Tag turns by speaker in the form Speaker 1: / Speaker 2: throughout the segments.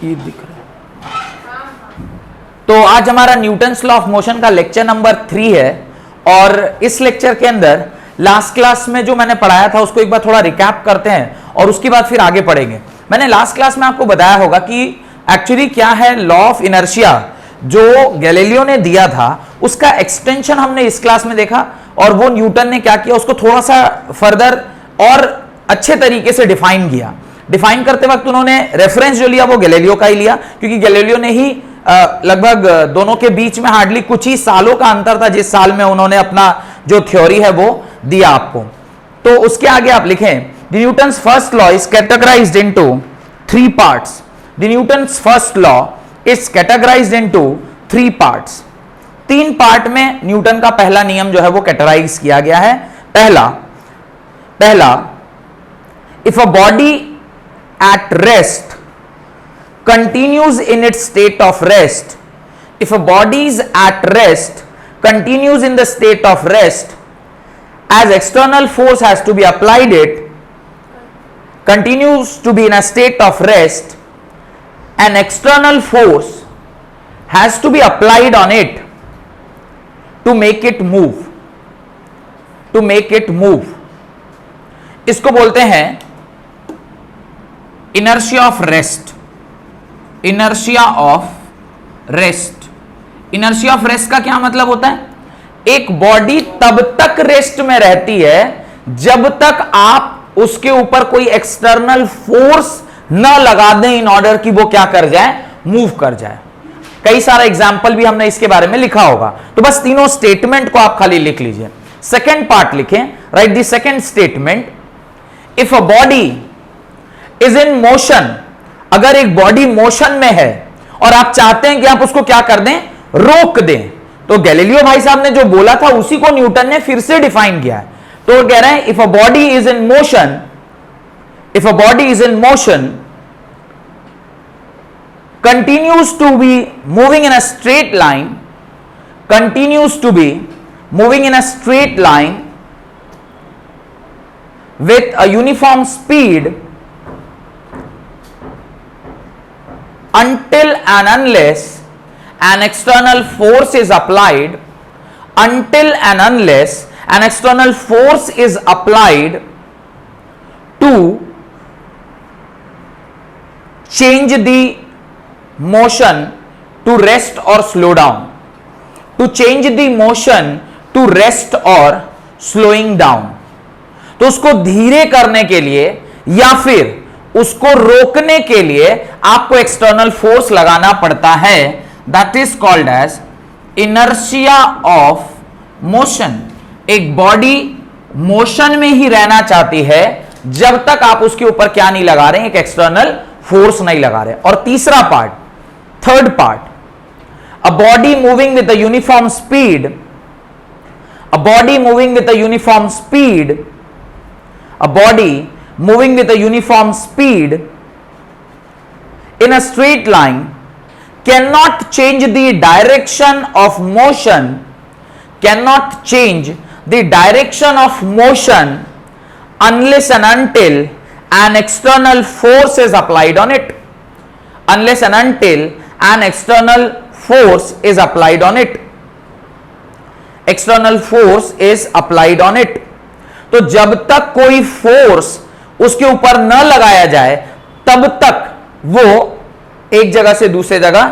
Speaker 1: ये दिख रहा है। तो आज हमारा न्यूटन्स लॉ ऑफ मोशन का लेक्चर नंबर 3 है और इस लेक्चर के अंदर लास्ट क्लास में जो मैंने पढ़ाया था उसको एक बार थोड़ा रिकैप करते हैं और उसके बाद फिर आगे पढ़ेंगे। मैंने लास्ट क्लास में आपको बताया होगा कि एक्चुअली क्या है लॉ ऑफ इनर्शिया जो गैलीलियो ने दिया था उसका एक्सटेंशन हमने इस क्लास में देखा और वो न्यूटन ने क्या किया उसको थोड़ा सा फर्दर और अच्छे तरीके से डिफाइन किया। डिफाइन करते वक्त उन्होंने रेफरेंस जो लिया वो गैलीलियो का ही लिया क्योंकि गैलीलियो ने ही लगभग दोनों के बीच में हार्डली कुछ ही सालों का अंतर था जिस साल में उन्होंने अपना जो थ्योरी है वो दिया आपको। तो उसके आगे आप लिखें the Newton's first law is categorised into 3 parts. The Newton's first law is categorised into 3 parts. 3 part में न्यूटन का पहला नियम जो है वो कैटेगराइज किया गया है। पहला if a body at rest continues in its state of rest, if a body is at rest continues in the state of rest, as external force has to be applied, it continues to be in a state of rest, an external force has to be applied on it to make it move, इसको बोलते हैं inertia of rest। Inertia of rest. Inertia of rest का क्या मतलब होता है? एक body तब तक रेस्ट में रहती है जब तक आप उसके ऊपर कोई एक्सटर्नल फोर्स न लगा दें इन ऑर्डर कि वो क्या कर जाए, मूव कर जाए। कई सारा एग्जाम्पल भी हमने इसके बारे में लिखा होगा। तो बस तीनों स्टेटमेंट को आप खाली लिख लीजिए। सेकेंड पार्ट लिखें, right the second statement, if a body is in motion, अगर एक बॉडी मोशन में है और आप चाहते हैं कि आप उसको क्या कर दें, रोक दें, तो गैलीलियो भाई साहब ने जो बोला था उसी को न्यूटन ने फिर से डिफाइन किया है। तो वो कह रहे हैं if a body is in motion, if a body is in motion continues to be moving in a straight line, continues to be moving in a straight line with a uniform speed until and unless an external force is applied, until and unless an external force is applied to change the motion to rest or slow down, to change the motion to rest or slowing down। तो उसको धीरे करने के लिए या फिर उसको रोकने के लिए आपको एक्सटर्नल फोर्स लगाना पड़ता है। That is called as inertia of motion. एक बॉडी मोशन में ही रहना चाहती है जब तक आप उसके ऊपर क्या नहीं लगा रहे, एक एक्सटर्नल फोर्स नहीं लगा रहे। और तीसरा part, third part, a body moving with a uniform speed, a body moving with a uniform speed, a body moving with a uniform speed in a straight line cannot change the direction of motion, cannot change the direction of motion unless and until an external force is applied on it, unless and until an external force is applied on it, external force is applied on it। तो जब तक कोई force उसके ऊपर न लगाया जाए तब तक वो एक जगह से दूसरे जगह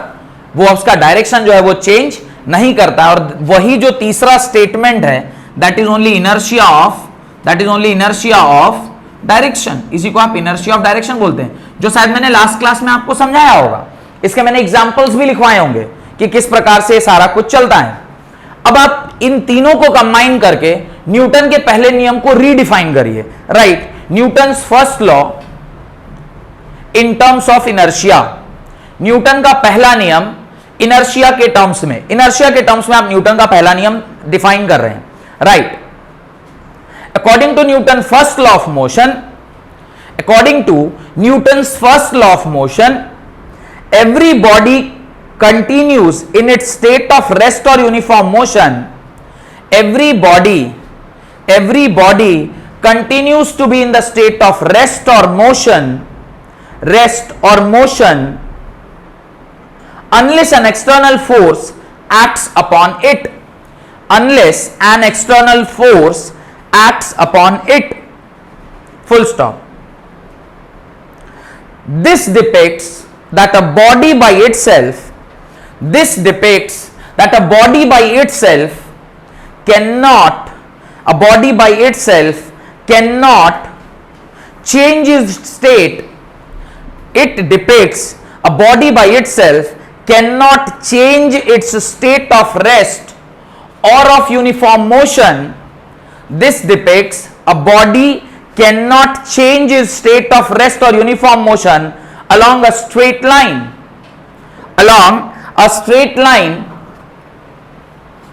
Speaker 1: वो उसका डायरेक्शन जो है वो चेंज नहीं करता। और वही जो तीसरा स्टेटमेंट है that is only inertia of, that is only inertia of direction. इसी को आप इनर्शिया ऑफ डायरेक्शन बोलते हैं, जो शायद मैंने लास्ट क्लास में आपको समझाया होगा। इसके मैंने एग्जांपल्स भी लिखवाए होंगे कि किस प्रकार से सारा कुछ चलता है। अब आप इन तीनों को कंबाइन करके न्यूटन के पहले नियम को रीडिफाइन करिए। Right, Newton's first law in terms of inertia. Newton का पहला नियम इनर्शिया के टर्म्स में, इनर्शिया के टर्म्स में आप न्यूटन का पहला नियम डिफाइन कर रहे हैं। Right, according to Newton first law of motion, according to Newton's first law of motion, every body continues in its state of rest or uniform motion, every body continues to be in the state of rest or motion unless an external force acts upon it. Unless an external force acts upon it. Full stop. This depicts that a body by itself, cannot change its state. It depicts a body by itself cannot change its state of rest or of uniform motion. This depicts a body cannot change its state of rest or uniform motion along a straight line.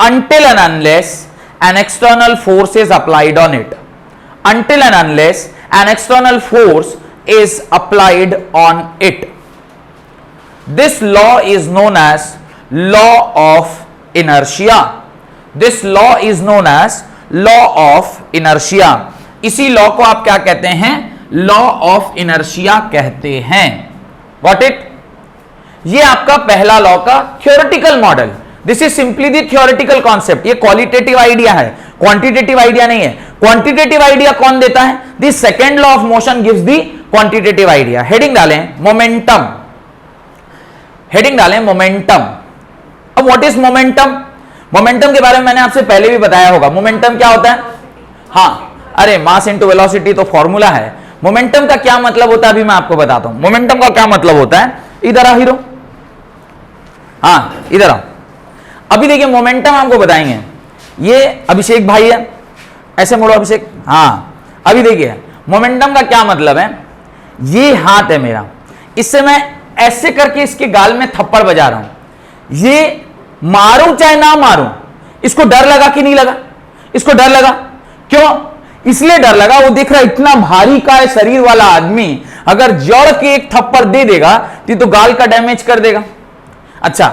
Speaker 1: Until and unless an external force is applied on it. Until and unless an external force is applied on it. This law is known as law of inertia. This law is known as law of inertia. इसी law को आप क्या कहते हैं? Law of inertia कहते हैं. Got it? ये आपका पहला लॉ का theoretical model. This is simply the theoretical concept. ये क्वालिटेटिव आइडिया है, क्वांटिटेटिव आइडिया नहीं है. क्वांटिटेटिव आइडिया कौन देता है? The second law of motion gives the quantitative idea. Heading डालें मोमेंटम. हेडिंग डालें मोमेंटम. अब व्हाट इज मोमेंटम? मोमेंटम के बारे में मैंने आपसे पहले भी बताया होगा. मोमेंटम क्या होता है? हाँ, अरे मास इनटू वेलोसिटी तो फॉर्मूला है. मोमेंटम का क्या मतलब होता है अभी मैं आपको बताता हूं. मोमेंटम का क्या मतलब होता है? इधर आ हीरो, हाँ इधर आओ. अभी देखिए मोमेंटम आपको बताएंगे. ये अभिषेक भाई है, ऐसे मोड़ो अभिषेक. हाँ अभी देखिए मोमेंटम का क्या मतलब है. ये हाथ है मेरा, इससे मैं ऐसे करके इसके गाल में थप्पड़ बजा रहा हूं. ये मारूं चाहे ना मारूं, इसको डर लगा कि नहीं लगा? इसको डर लगा. क्यों? इसलिए डर लगा, वो देख रहा है इतना भारी का है शरीर वाला आदमी, अगर जड़ के एक थप्पड़ दे देगा तो गाल का डैमेज कर देगा. अच्छा,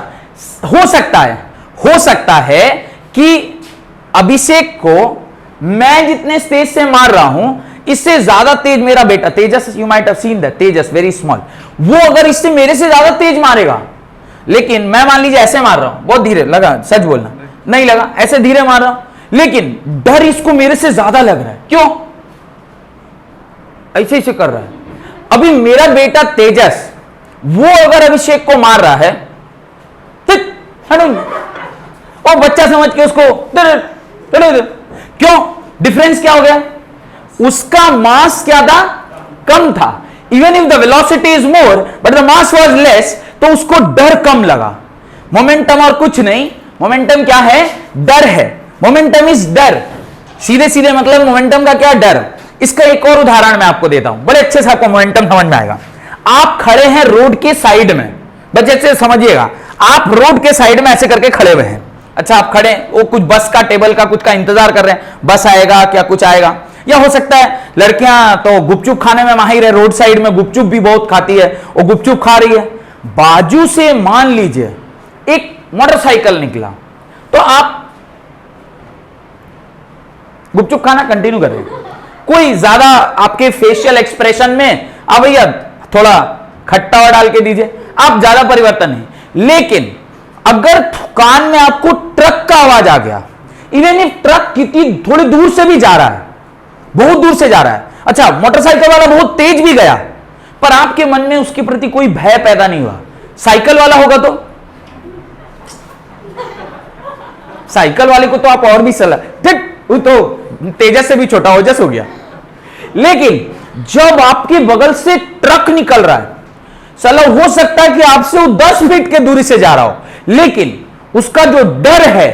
Speaker 1: हो सकता है कि अभिषेक को मैं जितने तेज से मार रहा हूं इससे ज्यादा तेज मेरा बेटा Tejas, you might have seen that, Tejas very small, वो अगर इससे मेरे से ज्यादा तेज मारेगा, लेकिन मैं मान लीजिए ऐसे मार रहा हूं, बहुत धीरे लगा, सच बोलना नहीं लगा, ऐसे धीरे मार रहा हूं, लेकिन डर इसको मेरे से ज्यादा लग रहा है. क्यों? ऐसे कर रहा है. अभी मेरा बेटा तेजस वो अगर अभिषेक को मार रहा है और बच्चा समझ के उसको क्यों? डिफरेंस क्या हो गया? उसका मास क्या था? कम था. Even if the velocity is more but the mass was less, तो उसको डर कम लगा. मोमेंटम और कुछ नहीं, मोमेंटम क्या है? डर है. मोमेंटम इज डर. सीधे सीधे मतलब मोमेंटम का क्या? डर. इसका एक और उदाहरण मैं आपको देता हूं, बड़े अच्छे से आपको मोमेंटम समझ में आएगा. आप खड़े हैं रोड के साइड में, बच्चे से समझिएगा, आप रोड के साइड में ऐसे करके खड़े हुए हैं. अच्छा, आप खड़े, वो कुछ बस का, टेबल का, कुछ का इंतजार कर रहे हैं, बस आएगा क्या, कुछ आएगा. या हो सकता है लड़कियां तो गुपचुप खाने में माहिर है, रोड साइड में गुपचुप भी बहुत खाती है, वो गुपचुप खा रही है. बाजू से मान लीजिए एक मोटरसाइकिल निकला, तो आप गुपचुप खाना कंटिन्यू कर रहे हैं. कोई ज्यादा आपके फेशियल एक्सप्रेशन में अब भैया थोड़ा खट्टा और डाल के दीजिए, आप ज्यादा परिवर्तन नहीं. लेकिन अगर कान में आपको ट्रक का आवाज आ गया, इवन इफ ट्रक कितनी थोड़ी दूर से भी जा रहा है, बहुत दूर से जा रहा है, अच्छा मोटरसाइकिल वाला बहुत तेज भी गया, पर आपके मन में उसके प्रति कोई भय पैदा नहीं हुआ. साइकिल वाला होगा तो साइकिल वाले को तो आप और भी सलाह, वो तो तेजस से भी छोटा ओजस हो गया. लेकिन जब आपके बगल से ट्रक निकल रहा है, चलो हो सकता है कि आपसे वो 10 फीट के दूरी से जा रहा हो, लेकिन उसका जो डर है,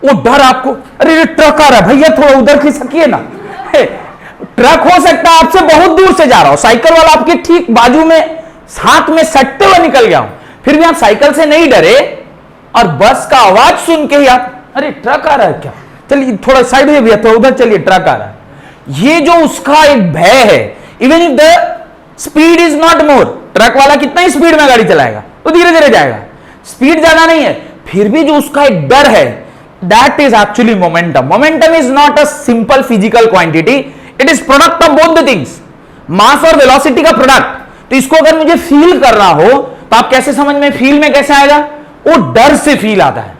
Speaker 1: वो डर आपको, अरे ट्रक आ रहा है भैया थोड़ा उधर खिसकिए ना. ट्रक हो सकता है आपसे बहुत दूर से जा रहा हो, साइकिल वाला आपके ठीक बाजू में हाथ में सटते हुए निकल गया हो, फिर भी आप साइकिल से नहीं डरे, और बस का आवाज सुन के ही आप, अरे ट्रक आ रहा है क्या, चलिए थोड़ा साइड में भैया, थोड़ा उधर चलिए, ट्रक आ रहा है. ये जो उसका एक भय है, even if the speed is not more, truck वाला कितना ही स्पीड में गाड़ी चलाएगा, तो धीरे धीरे जाएगा, स्पीड ज्यादा नहीं है, फिर भी जो उसका एक डर है, that is actually momentum. Momentum is not a simple physical quantity, it is product of both the things, mass और वेलोसिटी का प्रोडक्ट. तो इसको अगर मुझे फील करना हो तो आप कैसे समझ में, फील में कैसे आएगा? वो डर से फील आता है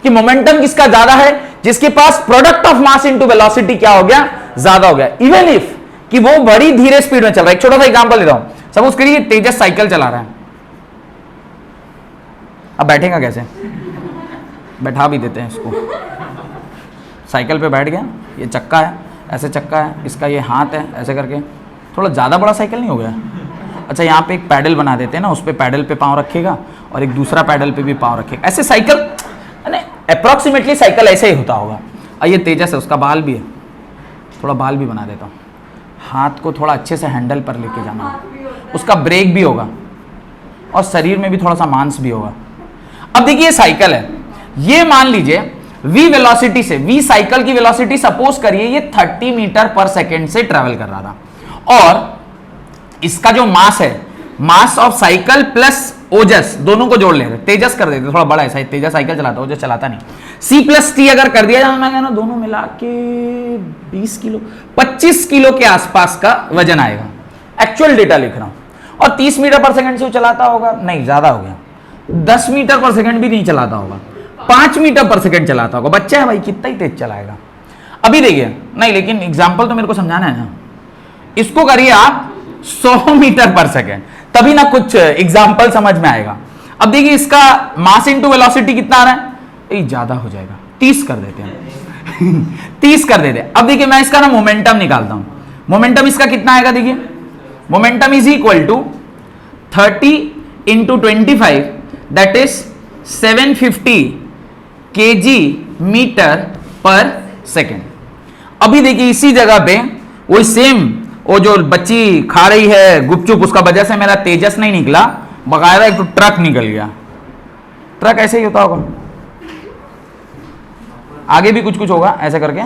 Speaker 1: कि मोमेंटम किसका ज्यादा है, जिसके पास product of mass into velocity क्या हो गया, ज्यादा हो गया, इवन इफ कि वो बड़ी धीरे स्पीड में चल रहा है। एक छोटा सा एग्जांपल देता हूं, सपोज करिए तेजस साइकिल चला रहा है, अब बैठेगा कैसे? बैठा भी देते हैं इसको, साइकिल पे बैठ गया, ये चक्का है, ऐसे चक्का है, इसका ये हाथ है, ऐसे करके, थोड़ा ज़्यादा बड़ा साइकिल नहीं हो गया? अच्छा, यहाँ पे एक पैडल बना देते हैं ना, उस पर पैडल पे पाँव रखेगा और एक दूसरा पैडल पे भी पाँव रखेगा, ऐसे साइकिल, अप्रॉक्सीमेटली साइकिल ऐसे ही होता होगा। और ये तेजस है, उसका बाल भी है, थोड़ा बाल भी बना देता हूँ, हाथ को थोड़ा अच्छे से हैंडल पर लेके जाना, उसका ब्रेक भी होगा और शरीर में भी थोड़ा सा मांस भी होगा। अब देखिए ये साइकिल है, ये मान लीजिए v वेलोसिटी से, v साइकिल की वेलोसिटी सपोज करिए ये 30 मीटर पर सेकेंड से ट्रेवल कर रहा था, और इसका जो मास है, मास ऑफ साइकिल प्लस ओजस दोनों को जोड़ लेते, तेजस कर देते, थोड़ा बड़ा है, तेजस साइकिल चलाता, ओजस चलाता नहीं, c प्लस टी अगर कर दिया जाए, मैं कहना दोनों मिला के 20 किलो 25 किलो के आसपास का वजन आएगा, एक्चुअल डेटा लिख रहा हूं, और 30 मीटर पर सेकेंड से वो चलाता होगा, नहीं ज्यादा हो गया, 10 मीटर पर सेकेंड भी नहीं चलाता होगा, 5 मीटर पर सेकेंड चलाता होगा, बच्चा है भाई कितना ही तेज चलाएगा। अभी देखिए, नहीं लेकिन एग्जाम्पल तो मेरे को समझाना है ना, इसको करिए आप 100 मीटर पर सेकेंड, तभी ना कुछ एग्जाम्पल समझ में आएगा। अब देखिए इसका मास इनटू वेलोसिटी कितना आ रहा है, ये ज्यादा हो जाएगा, 30 कर देते हैं 30 कर देते हैं। अब देखिए मैं इसका ना मोमेंटम निकालता हूं, मोमेंटम इसका कितना आएगा, देखिए momentum is equal to 30 into 25, that is 750 kg metre per second. अभी देखिए इसी जगह पे वही सेम, वो जो बच्ची खा रही है गुपचुप, उसका वजह से मेरा तेजस नहीं निकला, बकायदा एक तो ट्रक निकल गया। ट्रक ऐसे ही होता होगा, आगे भी कुछ कुछ होगा ऐसे करके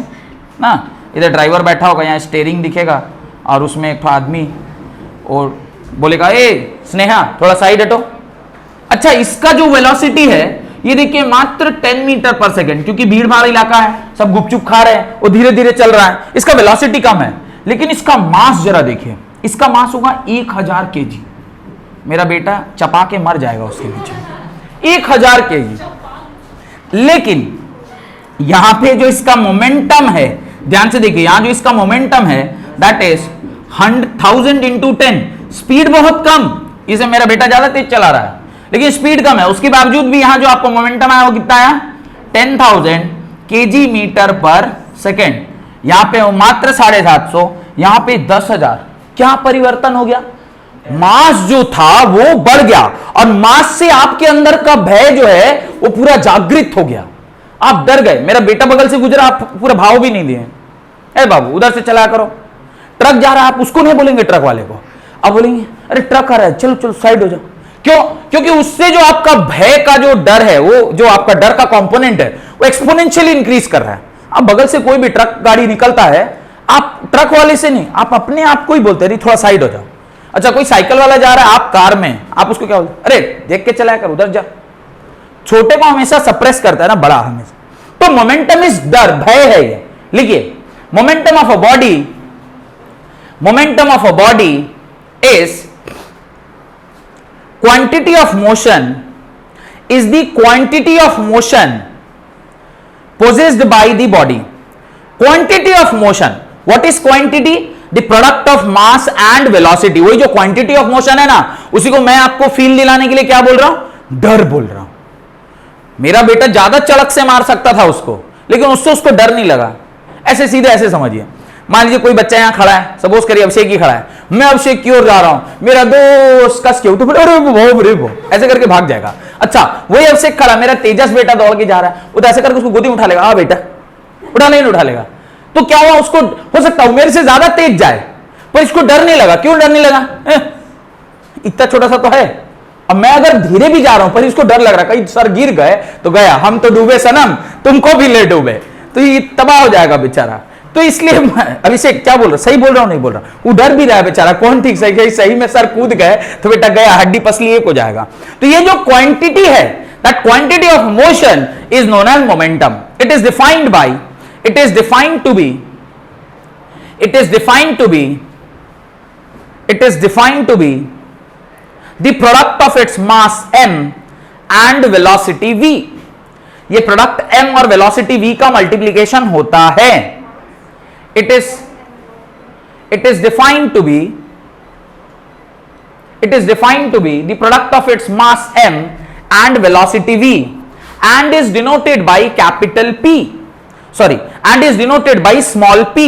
Speaker 1: ना, इधर ड्राइवर बैठा होगा, यहाँ स्टेयरिंग दिखेगा और उसमें एक आदमी और बोलेगा ए स्नेहा थोड़ा साइड हटो। अच्छा, इसका जो वेलोसिटी है ये देखिए मात्र 10 मीटर पर सेकेंड, क्योंकि भीड़ भाड़ इलाका है, सब गुपचुप खा रहे हैं, वो धीरे धीरे चल रहा है, इसका वेलोसिटी कम है, लेकिन इसका मास जरा देखिए, इसका मास होगा 1000 kg। मेरा बेटा चपा के मर जाएगा उसके पीछे, 1000 kg। लेकिन यहां पे जो इसका मोमेंटम है, ध्यान से देखिए, यहां जो इसका मोमेंटम है दैट इज 1000 इंटू 10, स्पीड बहुत कम, इसे मेरा बेटा ज्यादा तेज चला रहा है लेकिन स्पीड कम है, उसके बावजूद भी यहां जो आपको मोमेंटम आया वो कितना आया, 10,000 kg मीटर पर सेकेंड। यहां पे मात्र 750, यहां पे 10,000। क्या परिवर्तन हो गया, मास जो था वो बढ़ गया, और मास से आपके अंदर का भय जो है वो पूरा जागृत हो गया, आप डर गए। मेरा बेटा बगल से गुजरा, आप पूरा भाव भी नहीं दिए, अरे बाबू उधर से चला करो, ट्रक जा रहा है, आप उसको नहीं बोलेंगे ट्रक वाले को, आप बोलेंगे अरे ट्रक आ रहा है, चलो चलो साइड हो जाओ। क्यों? क्योंकि उससे जो आपका भय का जो डर है, वो जो आपका डर का कंपोनेंट है वो एक्सपोनेंशियली इंक्रीज कर रहा है। आप बगल से कोई भी ट्रक गाड़ी निकलता है, आप ट्रक वाले से नहीं, आप अपने आप को ही बोलते हैं थोड़ा साइड हो जाओ। अच्छा, कोई साइकिल वाला जा रहा है, आप कार में, आप उसको क्या बोलते, अरे देख के चलाया कर, उधर जा। छोटे को हमेशा सप्रेस करता है ना बड़ा हमेशा। तो मोमेंटम इज डर, भय है ये। लिखिए, momentum of a body is quantity of motion is the quantity of motion possessed by the body. Quantity of motion, what is quantity? The product of mass and velocity. वही जो quantity of motion है ना, उसी को मैं आपको feel दिलाने के लिए क्या बोल रहा हूं, डर बोल रहा हूं। मेरा बेटा ज्यादा चड़क से मार सकता था उसको, लेकिन उससे उसको डर नहीं लगा। ऐसे सीधे ऐसे समझिए, मान लीजिए कोई बच्चा यहां खड़ा है, सपोज करिए अभिषेक ही खड़ा है, मैं अभिषेक की ओर जा रहा हूं, मेरा दोस्त कस के उठ, अरे वो ऐसे करके भाग जाएगा। अच्छा, वही अभिषेक खड़ा, मेरा तेजस बेटा दौड़ के जा रहा है, वो तो ऐसे करके उसको गोदी में उठा लेगा, हाँ बेटा उठा नहीं उठा लेगा। तो क्या हुआ, उसको हो सकता है मेरे से ज्यादा तेज जाए, पर इसको डर नहीं लगा। क्यों डर नहीं लगा, इतना छोटा सा तो है। अब मैं अगर धीरे भी जा रहा हूं पर इसको डर लग रहा, कहीं सर गिर गए तो गया, हम तो डूबे सनम, तुमको भी ले डूबे, तो ये तबाह हो जाएगा बेचारा। तो इसलिए अभिषेक क्या बोल रहा, सही बोल रहा हूं नहीं बोल रहा, वो डर भी रहा है बेचारा, कौन ठीक सही में सर कूद गए तो बेटा गया, हड्डी पसली एक हो जाएगा। तो ये जो क्वांटिटी है, that quantity of motion is known as momentum. It is defined by, it is defined to be the product of its mass m and velocity v। ये प्रोडक्ट m और वेलोसिटी v का multiplication होता है। It is defined to be the product of its mass m and velocity v and is denoted by capital P, sorry, and is denoted by small p।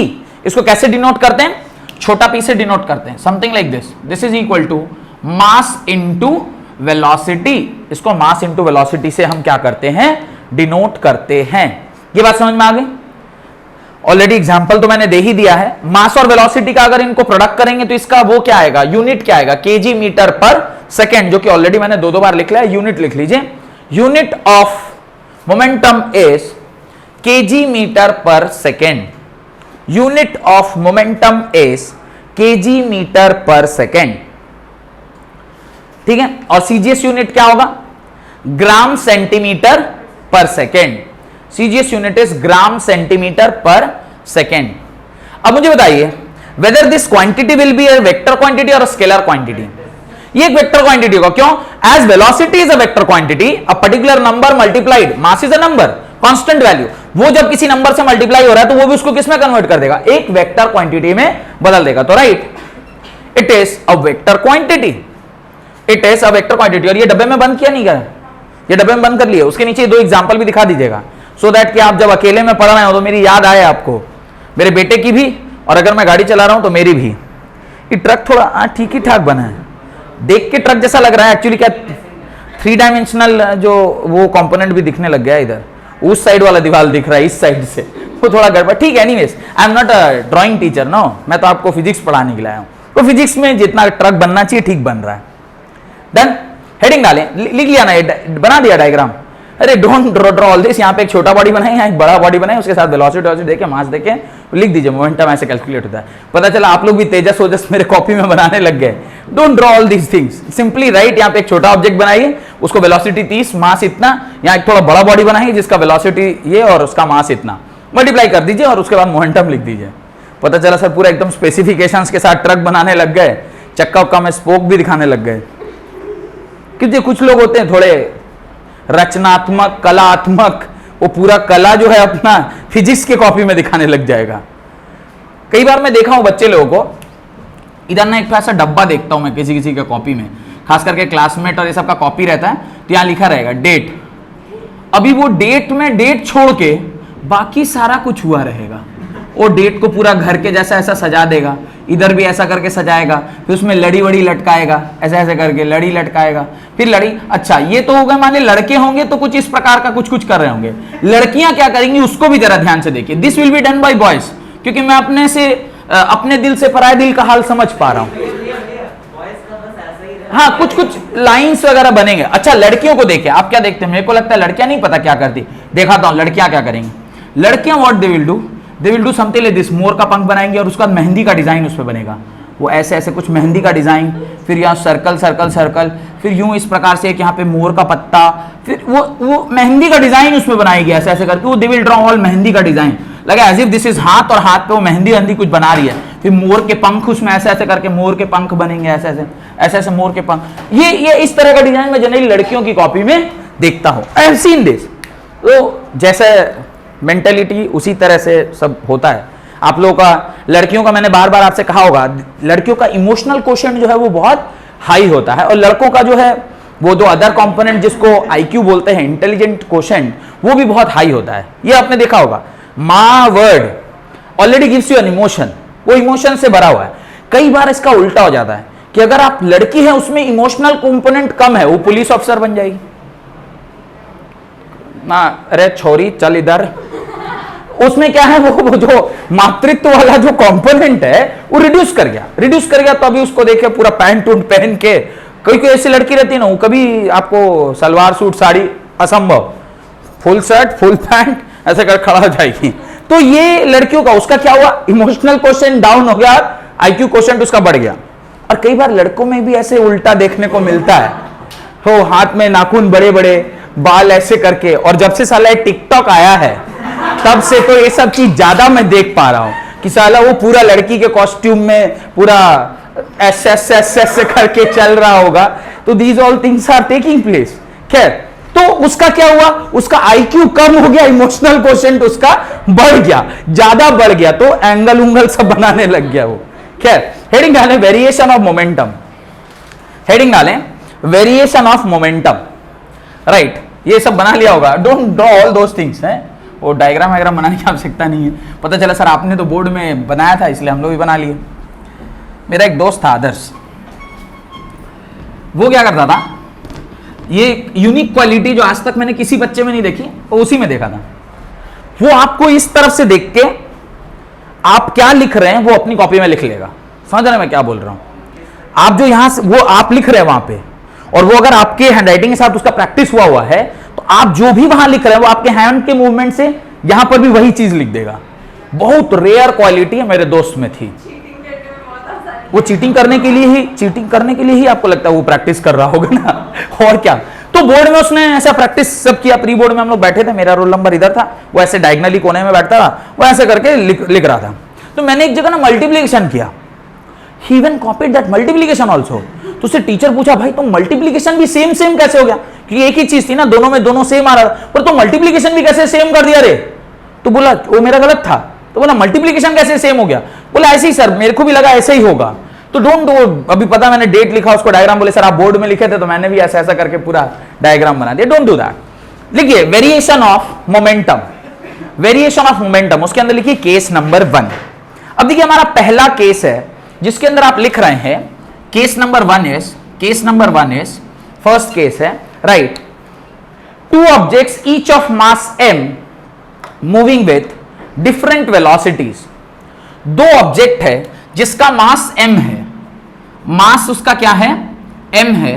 Speaker 1: इसको कैसे denote करते हैं? छोटा p से denote करते हैं, something like this. This is equal to mass into velocity. इसको mass into velocity से हम क्या करते हैं? डिनोट करते हैं। ये बात समझ में आ गई? ऑलरेडी एग्जांपल तो मैंने दे ही दिया है। मास और वेलोसिटी का अगर इनको प्रोडक्ट करेंगे तो इसका वो क्या आएगा? यूनिट क्या आएगा? केजी मीटर पर सेकेंड, जो कि ऑलरेडी मैंने दो बार लिख लिया है। यूनिट लिख लीजिए। Unit of momentum is KG metre per second. Unit of momentum is KG metre per second, ठीक है। और सीजीएस यूनिट क्या होगा? Gram centimetre per second. CGS unit is gram centimetre per second. अब मुझे बताइए whether this quantity will be a vector quantity और scalar quantity. ये एक वेक्टर क्वांटिटी होगा। क्यों? As velocity is a vector quantity, a particular number multiplied mass is a number, constant value. वो जब किसी नंबर से मल्टीप्लाई हो रहा है तो वो भी उसको किस में कन्वर्ट कर देगा? एक वेक्टर क्वांटिटी में बदल देगा। तो right, it is a vector quantity. It is a vector quantity. और ये डब्बे में बंद किया नहीं गया? ये डब्बे में बंद कर लिए। उसके नीचे दो एग्जांपल भी दिखा दीजिएगा, सो दैट कि आप जब अकेले में पढ़ रहे हो तो मेरी याद आए आपको, मेरे बेटे की भी, और अगर मैं गाड़ी चला रहा हूं तो मेरी भी। ये ट्रक थोड़ा ठीक ही ठाक बना है, देख के ट्रक जैसा लग रहा है। एक्चुअली क्या 3 डायमेंशनल जो वो कंपोनेंट भी दिखने लग गया इधर, उस साइड वाला दीवार दिख रहा है इस साइड से, वो थोड़ा गड़बड़। ठीक है, anyways I am not a drawing teacher, no, मैं तो आपको फिजिक्स पढ़ाने के लिए आया हूं। तो फिजिक्स में जितना ट्रक बनना चाहिए ठीक बन रहा है। डन। हेडिंग डालें, लिख लिया ना, बना दिया डायग्राम। अरे डोंट ड्रॉ ऑल दिस। यहाँ पे एक छोटा बॉडी बनाए, यहाँ एक बड़ा बॉडी बनाए, उसके साथ वेलोसिटी देके मास देके लिख दीजिए। मोमेंटम ऐसे कैलकुलेट होता है। पता चला आप लोग भी तेजस ओजस मेरे कॉपी में बनाने लग गए। Don't draw all these things, simply write. यहाँ पे एक छोटा ऑब्जेक्ट बनाइए, उसको वेलोसिटी 30, मास इतना। यहाँ एक थोड़ा बड़ा बॉडी बनाइए जिसका वेलोसिटी ये और उसका मास इतना, मल्टीप्लाई कर दीजिए और उसके बाद मोमेंटम लिख दीजिए। पता चला सर पूरा एकदम स्पेसिफिकेशंस के साथ ट्रक बनाने लग गए, चक्का उक्का में स्पोक भी दिखाने लग गए। क्योंकि कुछ लोग होते हैं थोड़े रचनात्मक, कलात्मक, वो पूरा कला जो है अपना फिजिक्स के कॉपी में दिखाने लग जाएगा। कई बार मैं देखा हूं बच्चे लोगों को, इधर ना एक ऐसा डब्बा देखता हूं मैं किसी किसी के कॉपी में, खास करके क्लासमेट और ये सब का कॉपी रहता है, तो यहां लिखा रहेगा डेट। अभी वो डेट में डेट छोड़ के बाकी सारा कुछ हुआ रहेगा। वो डेट को पूरा घर के जैसा ऐसा सजा देगा, इधर भी ऐसा करके सजाएगा, फिर उसमें लड़ी वड़ी लटकाएगा, ऐसे ऐसे करके लड़ी लटकाएगा, फिर लड़ी। अच्छा ये तो हो गए, मान लड़के होंगे तो कुछ इस प्रकार का कुछ कुछ कर रहे होंगे। लड़कियां क्या करेंगी उसको भी जरा ध्यान से देखिए। This will be done by boys, क्योंकि मैं अपने दिल से पराये दिल का हाल समझ पा रहा हूं। हाँ, कुछ कुछ लाइंस वगैरह बनेंगे। अच्छा लड़कियों को देखे, आप क्या देखते हैं? मेरे को लगता है लड़कियां नहीं पता क्या करती। दिखाता हूं लड़कियां क्या करेंगी। लड़कियां what they will do something like this. मोर का पंख बनाएंगे और उसके बाद मेहंदी का डिजाइन उस पर बनेगा। वो ऐसे ऐसे कुछ मेहंदी का डिजाइन, फिर यहाँ सर्कल सर्कल सर्कल, फिर यूं इस प्रकार से यहाँ पे मोर का पत्ता, फिर वो मेहंदी का डिजाइन उसमें बनाएगी ऐसे ऐसे करके। वो they will draw all mehndi का डिजाइन, लगा एज इफ दिस इज हाथ, और हाथ पे वो मेहंदी वहंदी कुछ बना रही है। फिर मोर के पंख उसमें ऐसे ऐसे करके मोर के पंख बनेंगे, ऐसे ऐसे ऐसे ऐसे मोर के पंख। ये इस तरह का डिजाइन मैं जनरली लड़कियों की कॉपी में देखता हूँ। I have seen this. तो जैसे मेंटेलिटी उसी तरह से सब होता है। आप लोगों का, लड़कियों का मैंने बार बार आपसे कहा होगा, लड़कियों का इमोशनल क्वोशेंट जो है वो बहुत हाई होता है, और लड़कों का जो है वो जो अदर कंपोनेंट जिसको आईक्यू बोलते हैं, इंटेलिजेंट क्वोशेंट, वो भी बहुत हाई होता है। ये आपने देखा होगा। माँ word already gives you an emotion, वो इमोशन से भरा हुआ है। कई बार इसका उल्टा हो जाता है कि अगर आप लड़की है उसमें इमोशनल कंपोनेंट कम है, वो पुलिस ऑफिसर बन जाएगी ना। अरे छोरी चल इधर, उसमें क्या है वो जो मातृत्व वाला जो कंपोनेंट है वो रिड्यूस कर गया। तो अभी उसको देखे पूरा पैंट उंट पहन के, कोई कोई ऐसी लड़की रहती है ना, वो कभी आपको सलवार सूट साड़ी असंभव, फुल शर्ट फुल पैंट ऐसे कर खड़ा हो जाएगी। तो ये लड़कियों का, उसका क्या हुआ, इमोशनल क्वोशेंट डाउन हो गया, आईक्यू क्वोशेंट उसका बढ़ गया। और कई बार लड़कों में भी ऐसे उल्टा देखने को मिलता है, हो हाथ में नाखून बड़े बड़े, बाल ऐसे करके। और जब से साला टिकटॉक आया है तब से तो ये सब चीज ज्यादा मैं देख पा रहा हूं कि साला वो पूरा लड़की के कॉस्ट्यूम में पूरा ऐसे ऐसे ऐसे ऐसे करके चल रहा होगा, तो these all things are taking place. खैर, तो उसका क्या हुआ, उसका आईक्यू कम हो गया, इमोशनल क्वोशेंट उसका बढ़ गया, ज्यादा बढ़ गया, तो एंगल उंगल सब बनाने लग गया वो। खैर, हेडिंग डालें वेरिएशन ऑफ मोमेंटम, हेडिंग डालें वेरिएशन ऑफ मोमेंटम, राइट। ये सब बना लिया होगा, don't draw all those things है, वो डायग्राम वायग्राम बनाने की आवश्यकता नहीं है। पता चला सर आपने तो बोर्ड में बनाया था इसलिए हम लोग भी बना लिए। मेरा एक दोस्त था आदर्श, वो क्या करता था, ये यूनिक क्वालिटी जो आज तक मैंने किसी बच्चे में नहीं देखी, वो उसी में देखा था। वो आपको इस तरफ से देख के आप क्या लिख रहे हैं वो अपनी कॉपी में लिख लेगा। समझ रहे हैं मैं क्या बोल रहा हूं? आप जो यहां से वो आप लिख रहे हैं वहां पे, और वो अगर आपके हैंडराइटिंग के साथ उसका प्रैक्टिस हुआ है, तो आप जो भी वहां लिख रहे हैं वो आपके हैंड के मूवमेंट से यहां पर भी वही चीज लिख देगा। बहुत रेयर क्वालिटी है, मेरे दोस्त में थी। वो चीटिंग करने के लिए ही आपको लगता है वो प्रैक्टिस कर रहा होगा ना, और क्या। तो बोर्ड में उसने ऐसा प्रैक्टिस सब किया। प्री बोर्ड में हम लोग बैठे थे, मेरा रोल नंबर इधर था, वो ऐसे डायगनली कोने में बैठता था, वो ऐसे करके लिख रहा था। तो मैंने एक जगह ना मल्टीप्लीकेशन किया, he even copied that multiplication also. तो उससे टीचर पूछा, भाई तुम मल्टीप्लीकेशन भी सेम सेम कैसे हो गया, क्योंकि एक ही चीज थी ना, दोनों में दोनों सेम आ रहा था, पर तुम मल्टीप्लीकेशन भी कैसे सेम कर दिया रे। तो बोला वो मेरा गलत था, तो बोला मल्टीप्लीकेशन कैसे सेम हो गया, बोला ऐसे ही सर, मेरे को भी लगा ऐसे ही होगा। तो डोंट डू, अभी पता मैंने डेट लिखा उसको डायग्राम, बोले सर आप बोर्ड में लिखे थे तो मैंने भी ऐसा ऐसा करके पूरा डायग्राम बना दिया। Don't do that. लिखिए variation of momentum, variation of momentum, उसके अंदर लिखिए केस नंबर 1। अब देखिए हमारा पहला केस है जिसके अंदर आप लिख रहे हैं case number 1 is first case है, right. Two objects each of mass m moving with different velocities. दो ऑब्जेक्ट है जिसका मास m है, मास उसका क्या है, m है,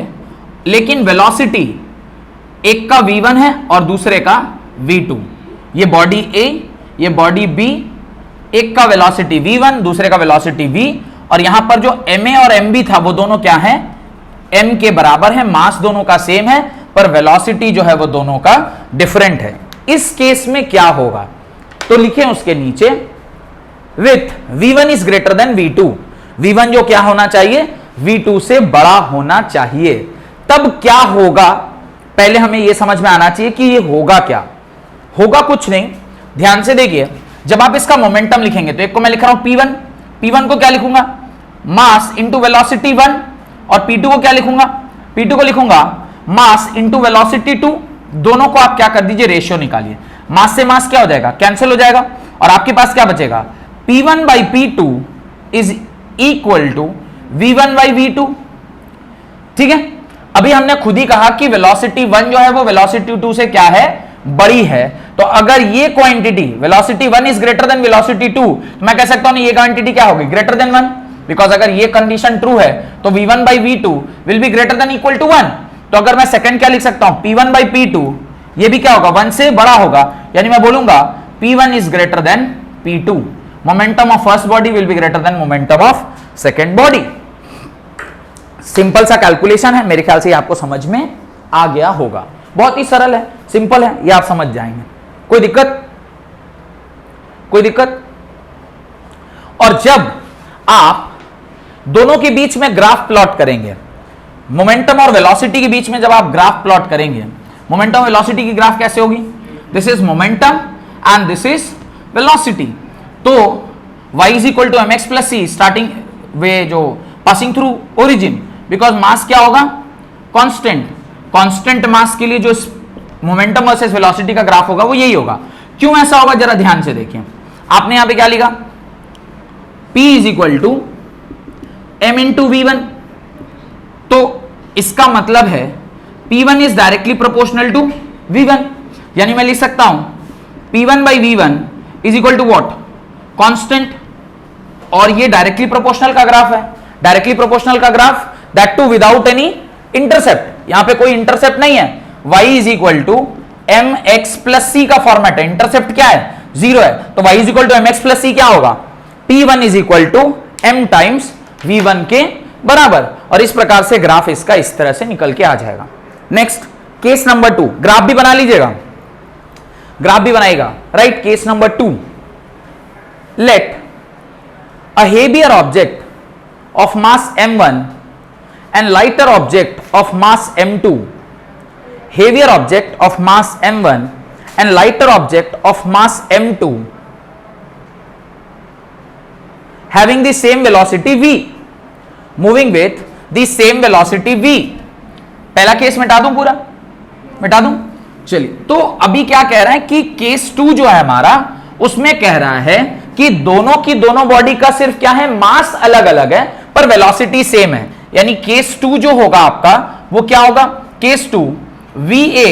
Speaker 1: लेकिन वेलोसिटी एक का v1 है और दूसरे का v2। ये बॉडी A, ये बॉडी B, एक का वेलोसिटी v1, दूसरे का वेलोसिटी v, और यहां पर जो ma और mb था वो दोनों क्या है, m के बराबर है, मास दोनों का सेम है, पर वेलोसिटी जो है वो दोनों का डिफरेंट है। इस केस में क्या होगा, तो लिखें उसके नीचे with v1 is greater then v2। v1 जो क्या होना चाहिए, v2 से बड़ा होना चाहिए। तब क्या होगा, पहले हमें यह समझ में आना चाहिए कि ये होगा क्या। होगा कुछ नहीं, ध्यान से देखिए, जब आप इसका मोमेंटम लिखेंगे तो एक को मैं लिख रहा हूं p1, p1 को क्या लिखूंगा, मास इंटू वेलोसिटी 1, और p2 को क्या लिखूंगा, p2 को लिखूंगा मास इंटू वेलोसिटी 2। दोनों को आप क्या कर दीजिए, रेशियो निकालिए, मास से मास क्या हो जाएगा, कैंसिल हो जाएगा, और आपके पास क्या बचेगा, p1 by p2 is equal to v1 by v2। ठीक है, अभी हमने खुद ही कहा कि वेलोसिटी 1 जो है वो वेलोसिटी 2 से क्या है, बड़ी है। तो अगर ये quantity velocity 1 is greater then velocity 2, तो मैं कह सकता हूं ये क्वांटिटी क्या होगी, ग्रेटर देन 1, बिकॉज अगर ये कंडीशन ट्रू है तो v1 by v2 will be greater than equal to 1। तो अगर मैं सेकंड क्या लिख सकता हूं, p1 by p2, ये भी क्या होगा, 1 से बड़ा होगा, यानी मैं बोलूंगा p1 is greater then p2। Momentum of first body will be greater then momentum of second body. Simple सा कैलकुलेशन है, मेरे ख्याल से आपको समझ में आ गया होगा। बहुत ही सरल है, सिंपल है, ये आप समझ जाएंगे। कोई दिक्कत, कोई दिक्कत। और जब आप दोनों के बीच में ग्राफ प्लॉट करेंगे, मोमेंटम और वेलोसिटी के बीच में जब आप ग्राफ प्लॉट करेंगे, मोमेंटम वेलोसिटी की ग्राफ कैसे होगी, this is momentum and this is velocity. तो y is equal to mx plus C, starting वे जो passing through origin, because mass क्या होगा, कांस्टेंट, कांस्टेंट मास के लिए जो मोमेंटम वर्सेस वेलोसिटी का ग्राफ होगा वो यही होगा। क्यों ऐसा होगा, जरा ध्यान से देखिए। आपने यहां पे क्या लिखा, p is equal to m into v1, तो इसका मतलब है p1 is directly proportional to v1, यानी मैं लिख सकता हूं p1 by v1 is equal to what, constant, और ये डायरेक्टली प्रोपोर्शनल का ग्राफ है, डायरेक्टली प्रोपोर्शनल का graph, that too without any intercept, यहां पे कोई इंटरसेप्ट नहीं है। y is equal to mx plus C का फॉर्मेट है, इंटरसेप्ट क्या है, 0 है, तो y is equal to mx plus C क्या होगा, p1 is equal to m times v1 के बराबर। और इस प्रकार से ग्राफ इसका इस तरह से निकल के आ जाएगा। नेक्स्ट केस नंबर 2, ग्राफ भी बना लीजिएगा, ग्राफ भी बनाएगा, right. Case number 2, let a heavier object of mass m1 and lighter object of mass m2, heavier object of mass m1 and lighter object of mass m2 having the same velocity v, moving with the same velocity v. पहला case मिटा दूं, पूरा मिटा दूं, चलिए। तो अभी क्या कह रहा है कि केस 2 जो है हमारा, उसमें कह रहा है कि दोनों की दोनों बॉडी का सिर्फ क्या है, मास अलग अलग है पर वेलोसिटी सेम है। यानी केस 2 जो होगा आपका वो क्या होगा, case 2 VA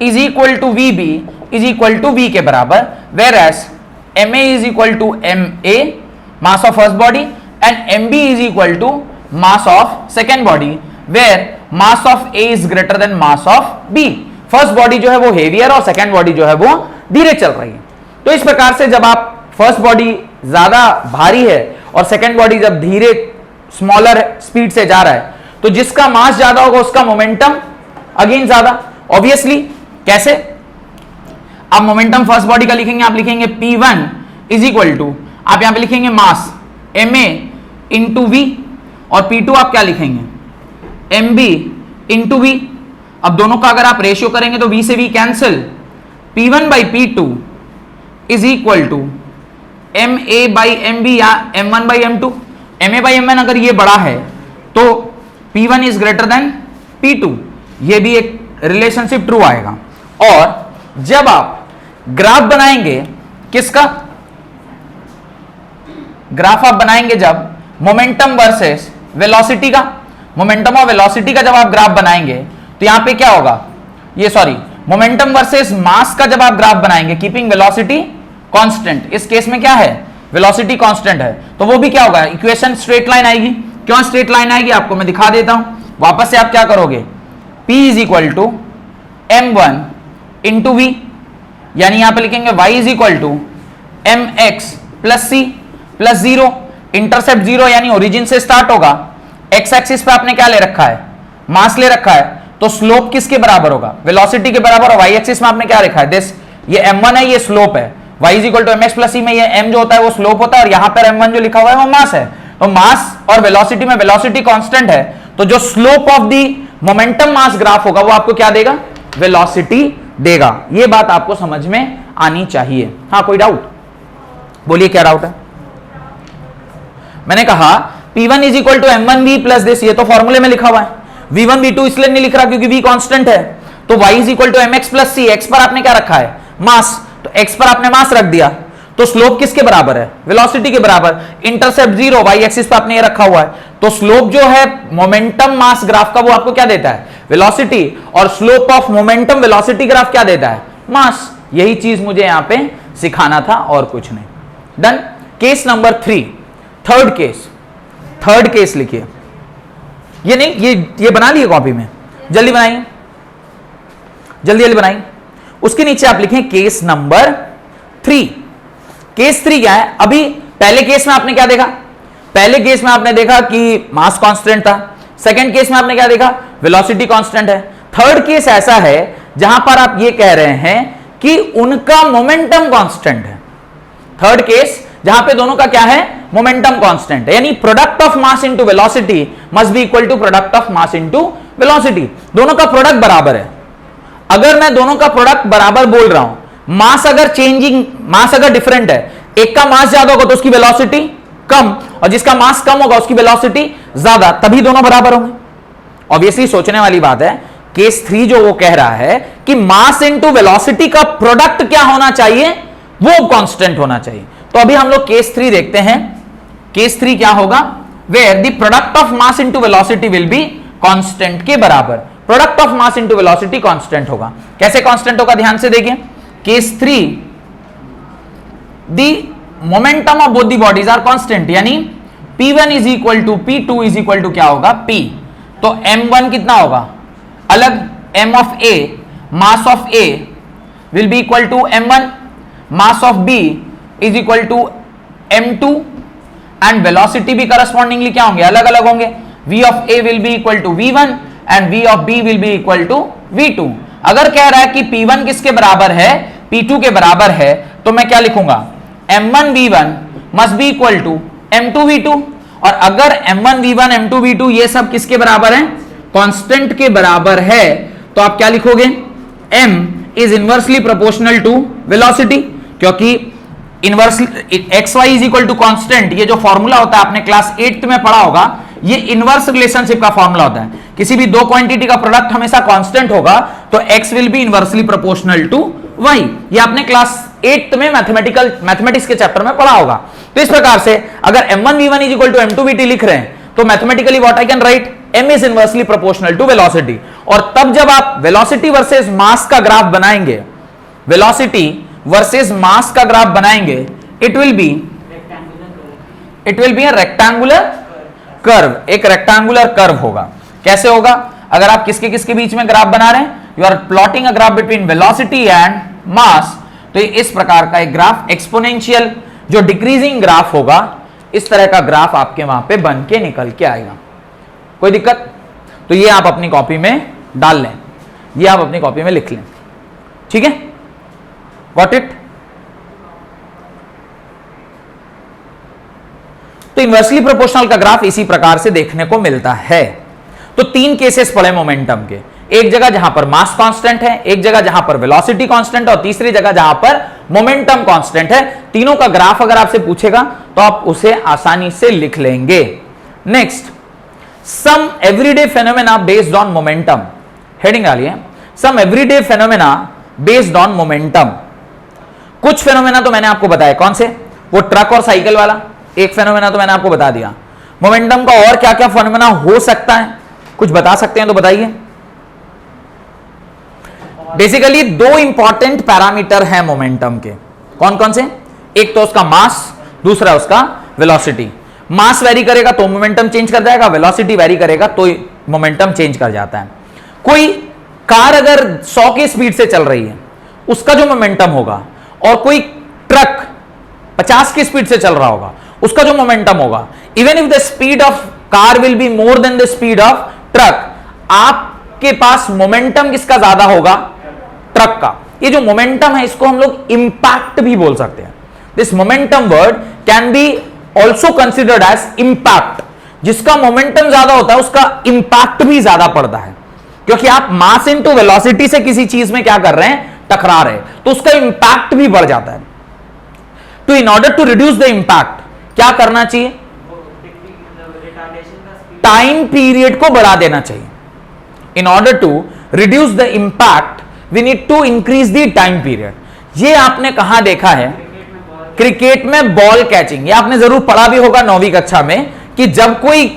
Speaker 1: is equal to VB is equal to V के बराबर, where as MA is equal to MA mass of first body and MB is equal to mass of second body, where mass of A is greater than mass of B। First body जो है वो heavier or second body जो है वो धीरे चल रही है। तो इस प्रकार से जब आप फर्स्ट बॉडी ज्यादा भारी है और सेकेंड बॉडी जब धीरे स्मॉलर स्पीड से जा रहा है, तो जिसका मास ज्यादा होगा उसका मोमेंटम अगेन ज्यादा। ऑब्वियसली कैसे, आप मोमेंटम फर्स्ट बॉडी का लिखेंगे, आप लिखेंगे P1 इज इक्वल टू, आप यहां पे लिखेंगे मास MA इंटू V, और P2 आप क्या लिखेंगे MB इंटू V। अब दोनों का अगर आप रेशियो करेंगे तो V से V cancel, P1 by P2 is equal to MA by MB या M1 by M2। MA by M1 अगर ये बड़ा है तो P1 is greater then P2, ये भी एक रिलेशनशिप ट्रू आएगा। और जब आप ग्राफ बनाएंगे, किसका ग्राफ आप बनाएंगे, जब मोमेंटम वर्सेस वेलोसिटी का, मोमेंटम और वेलोसिटी का जब आप ग्राफ बनाएंगे तो यहां पे क्या होगा, ये सॉरी मोमेंटम वर्सेस मास का जब आप ग्राफ बनाएंगे कीपिंग वेलोसिटी कांस्टेंट, इस केस में क्या है वेलोसिटी कांस्टेंट है, तो वो भी क्या होगा, इक्वेशन स्ट्रेट लाइन आएगी। क्यों स्ट्रेट लाइन आएगी आपको मैं दिखा देता हूं। वापस से आप क्या करोगे, P is equal to M1 into V, यानी यहां पे लिखेंगे Y is equal to MX plus C plus 0, intercept 0 यानी ओरिजिन से स्टार्ट होगा। एक्स एक्सिस पे आपने क्या ले रखा है, मास ले रखा है, तो स्लोप किसके बराबर होगा, वेलोसिटी के बराबर। और वाई एक्सिस में आपने क्या लिखा है, दिस ये m1 है, ये स्लोप है। y is equal to mx plus c में ये m जो होता है वो स्लोप होता है, और यहां पर m1 जो लिखा हुआ है वो मास है। तो मास और वेलोसिटी में वेलोसिटी कांस्टेंट है, तो जो slope of the momentum mass graph होगा वो आपको क्या देगा, वेलोसिटी देगा। ये बात आपको समझ में आनी चाहिए। हाँ कोई डाउट, बोलिए क्या डाउट है। मैंने कहा P1 is equal to M1V plus this, ये तो फॉर्मूले में लिखा हुआ है। V1 V2 इसलिए नहीं लिख रहा क्योंकि V कांस्टेंट है। तो Y is equal to MX plus C, x पर आपने क्या रखा है, मास, तो x पर आपने मास रख दिया, तो स्लोप किसके बराबर है, वेलोसिटी के बराबर। इंटरसेप्ट 0, y एक्सिस पर आपने ये रखा हुआ है, तो स्लोप जो है मोमेंटम मास ग्राफ का वो आपको क्या देता है, वेलोसिटी, और slope of momentum velocity graph क्या देता है, मास। यही चीज मुझे यहां पे सिखाना था और कुछ नहीं। Done. Case number 3, third case लिखिए। ये नहीं, ये बना लिए कॉपी में, जल्दी बनाइए, जल्दी जल्दी बनाइए। उसके नीचे आप लिखें केस नंबर 3। केस 3 क्या है, अभी पहले केस में आपने क्या देखा, पहले केस में आपने देखा कि मास कांस्टेंट था, सेकंड केस में आपने क्या देखा, वेलोसिटी कांस्टेंट है। थर्ड केस ऐसा है जहां पर आप ये कह रहे हैं कि उनका मोमेंटम कांस्टेंट है। थर्ड केस जहां पे दोनों का क्या है, मोमेंटम कांस्टेंट है, यानी product of mass into velocity must be equal to product of mass into velocity. दोनों का प्रोडक्ट बराबर है। अगर मैं दोनों का प्रोडक्ट बराबर बोल रहा हूं, मास अगर चेंजिंग, मास अगर डिफरेंट है, एक का मास ज्यादा होगा तो उसकी वेलोसिटी कम, और जिसका मास कम होगा उसकी वेलोसिटी ज्यादा, तभी दोनों बराबर होंगे। ऑब्वियसली सोचने वाली बात है। केस 3 जो वो कह रहा है कि मास इनटू वेलोसिटी का प्रोडक्ट क्या होना चाहिए, वो कांस्टेंट होना चाहिए। तो अभी हम लोग केस 3 देखते हैं। केस 3 क्या होगा, where the product of mass into velocity will be constant के बराबर। Product of mass into velocity constant होगा। कैसे कांस्टेंट होगा, ध्यान से देखिए। Case 3 the momentum of both the bodies are constant, यानी P1 is equal to P2 is equal to क्या होगा, P। तो M1 कितना होगा, अलग, M of A, mass of A will be equal to M1, mass of B is equal to M2, and velocity भी correspondingly क्या होंगे, अलग अलग होंगे। V of A will be equal to V1 and V of B will be equal to V2। अगर कह रहा है कि P1 किसके बराबर है, P2 के बराबर है, तो मैं क्या लिखूंगा, M1 V1 must be equal to M2 V2, और अगर m1 v1 m2 v2 ये सब किसके बराबर है, कांस्टेंट के बराबर है, तो आप क्या लिखोगे, m is inversely proportional to velocity, क्योंकि inverse X Y is equal to constant, ये जो फॉर्मूला होता है आपने क्लास 8 में पढ़ा होगा, ये इनवर्स रिलेशनशिप का फॉर्मूला होता है। किसी भी दो क्वांटिटी का प्रोडक्ट हमेशा कांस्टेंट होगा तो x will be inversely proportional to y। ये आपने क्लास 8 में मैथमेटिक्स के चैप्टर में पढ़ा होगा। तो इस प्रकार से अगर m1 v1 is equal to m2 v2 लिख रहे हैं तो mathematically what I can write, m is inversely proportional to velocity. और तब जब आप वेलोसिटी वर्सेस मास का ग्राफ बनाएंगे, वेलोसिटी वर्सेस मास का ग्राफ बनाएंगे, it will be A rectangular curve, एक रेक्टेंगुलर कर्व होगा। कैसे होगा, अगर आप किसके किसके बीच में ग्राफ बना रहे हैं, you are plotting a graph between velocity and mass, तो इस प्रकार का एक ग्राफ एक्सपोनेंशियल जो डिक्रीजिंग ग्राफ होगा, इस तरह का ग्राफ आपके वहां पे बन के निकल के आएगा। कोई दिक्कत, तो ये आप अपनी कॉपी में डाल लें, ये आप अपनी कॉपी में लिख लें, ठीक है, गॉट इट। तो इनवर्सली प्रोपोर्शनल का ग्राफ इसी प्रकार से देखने को मिलता है। तो तीन केसेस पड़े मोमेंटम के, एक जगह जहां पर मास कांस्टेंट है, एक जगह जहां पर वेलोसिटी कांस्टेंट है, और तीसरी जगह जहां पर मोमेंटम कांस्टेंट है। तीनों का ग्राफ अगर आपसे पूछेगा तो आप उसे आसानी से लिख लेंगे। Next, some everyday phenomena based on momentum, heading डालिए, some everyday phenomena based on momentum. कुछ फेनोमेना तो मैंने आपको बताया, कौन से, वो ट्रक और साइकिल वाला एक फेनोमेना तो मैंने आपको बता दिया। मोमेंटम का और क्या क्या फेनोमेना हो सकता है, कुछ बता सकते हैं तो बताइए। बेसिकली दो इंपॉर्टेंट पैरामीटर हैं मोमेंटम के, कौन कौन से, एक तो उसका मास, दूसरा उसका वेलोसिटी। मास वेरी करेगा तो मोमेंटम चेंज कर जाएगा, वेलोसिटी वेरी करेगा तो मोमेंटम चेंज कर जाता है। कोई कार अगर 100 की स्पीड से चल रही है उसका जो मोमेंटम होगा, और कोई ट्रक 50 की स्पीड से चल रहा होगा उसका जो मोमेंटम होगा, even if the speed of car will be more than the speed of truck, आपके पास मोमेंटम किसका ज्यादा होगा, ट्रक का। ये जो मोमेंटम है इसको हम लोग इंपैक्ट भी बोल सकते हैं। This momentum word can be also considered as impact. जिसका मोमेंटम ज्यादा होता है उसका इंपैक्ट भी ज्यादा पड़ता है, क्योंकि आप मास इनटू वेलोसिटी से किसी चीज में क्या कर रहे हैं, टकरा रहे हैं, तो उसका इंपैक्ट भी बढ़ जाता है। तो in order to reduce the impact क्या करना चाहिए, टाइम पीरियड को बढ़ा देना चाहिए। In order to reduce the impact we need to increase the time period. ये आपने कहां देखा है, क्रिकेट में बॉल कैचिंग, ये आपने जरूर पढ़ा भी होगा 9वीं कक्षा में, कि जब कोई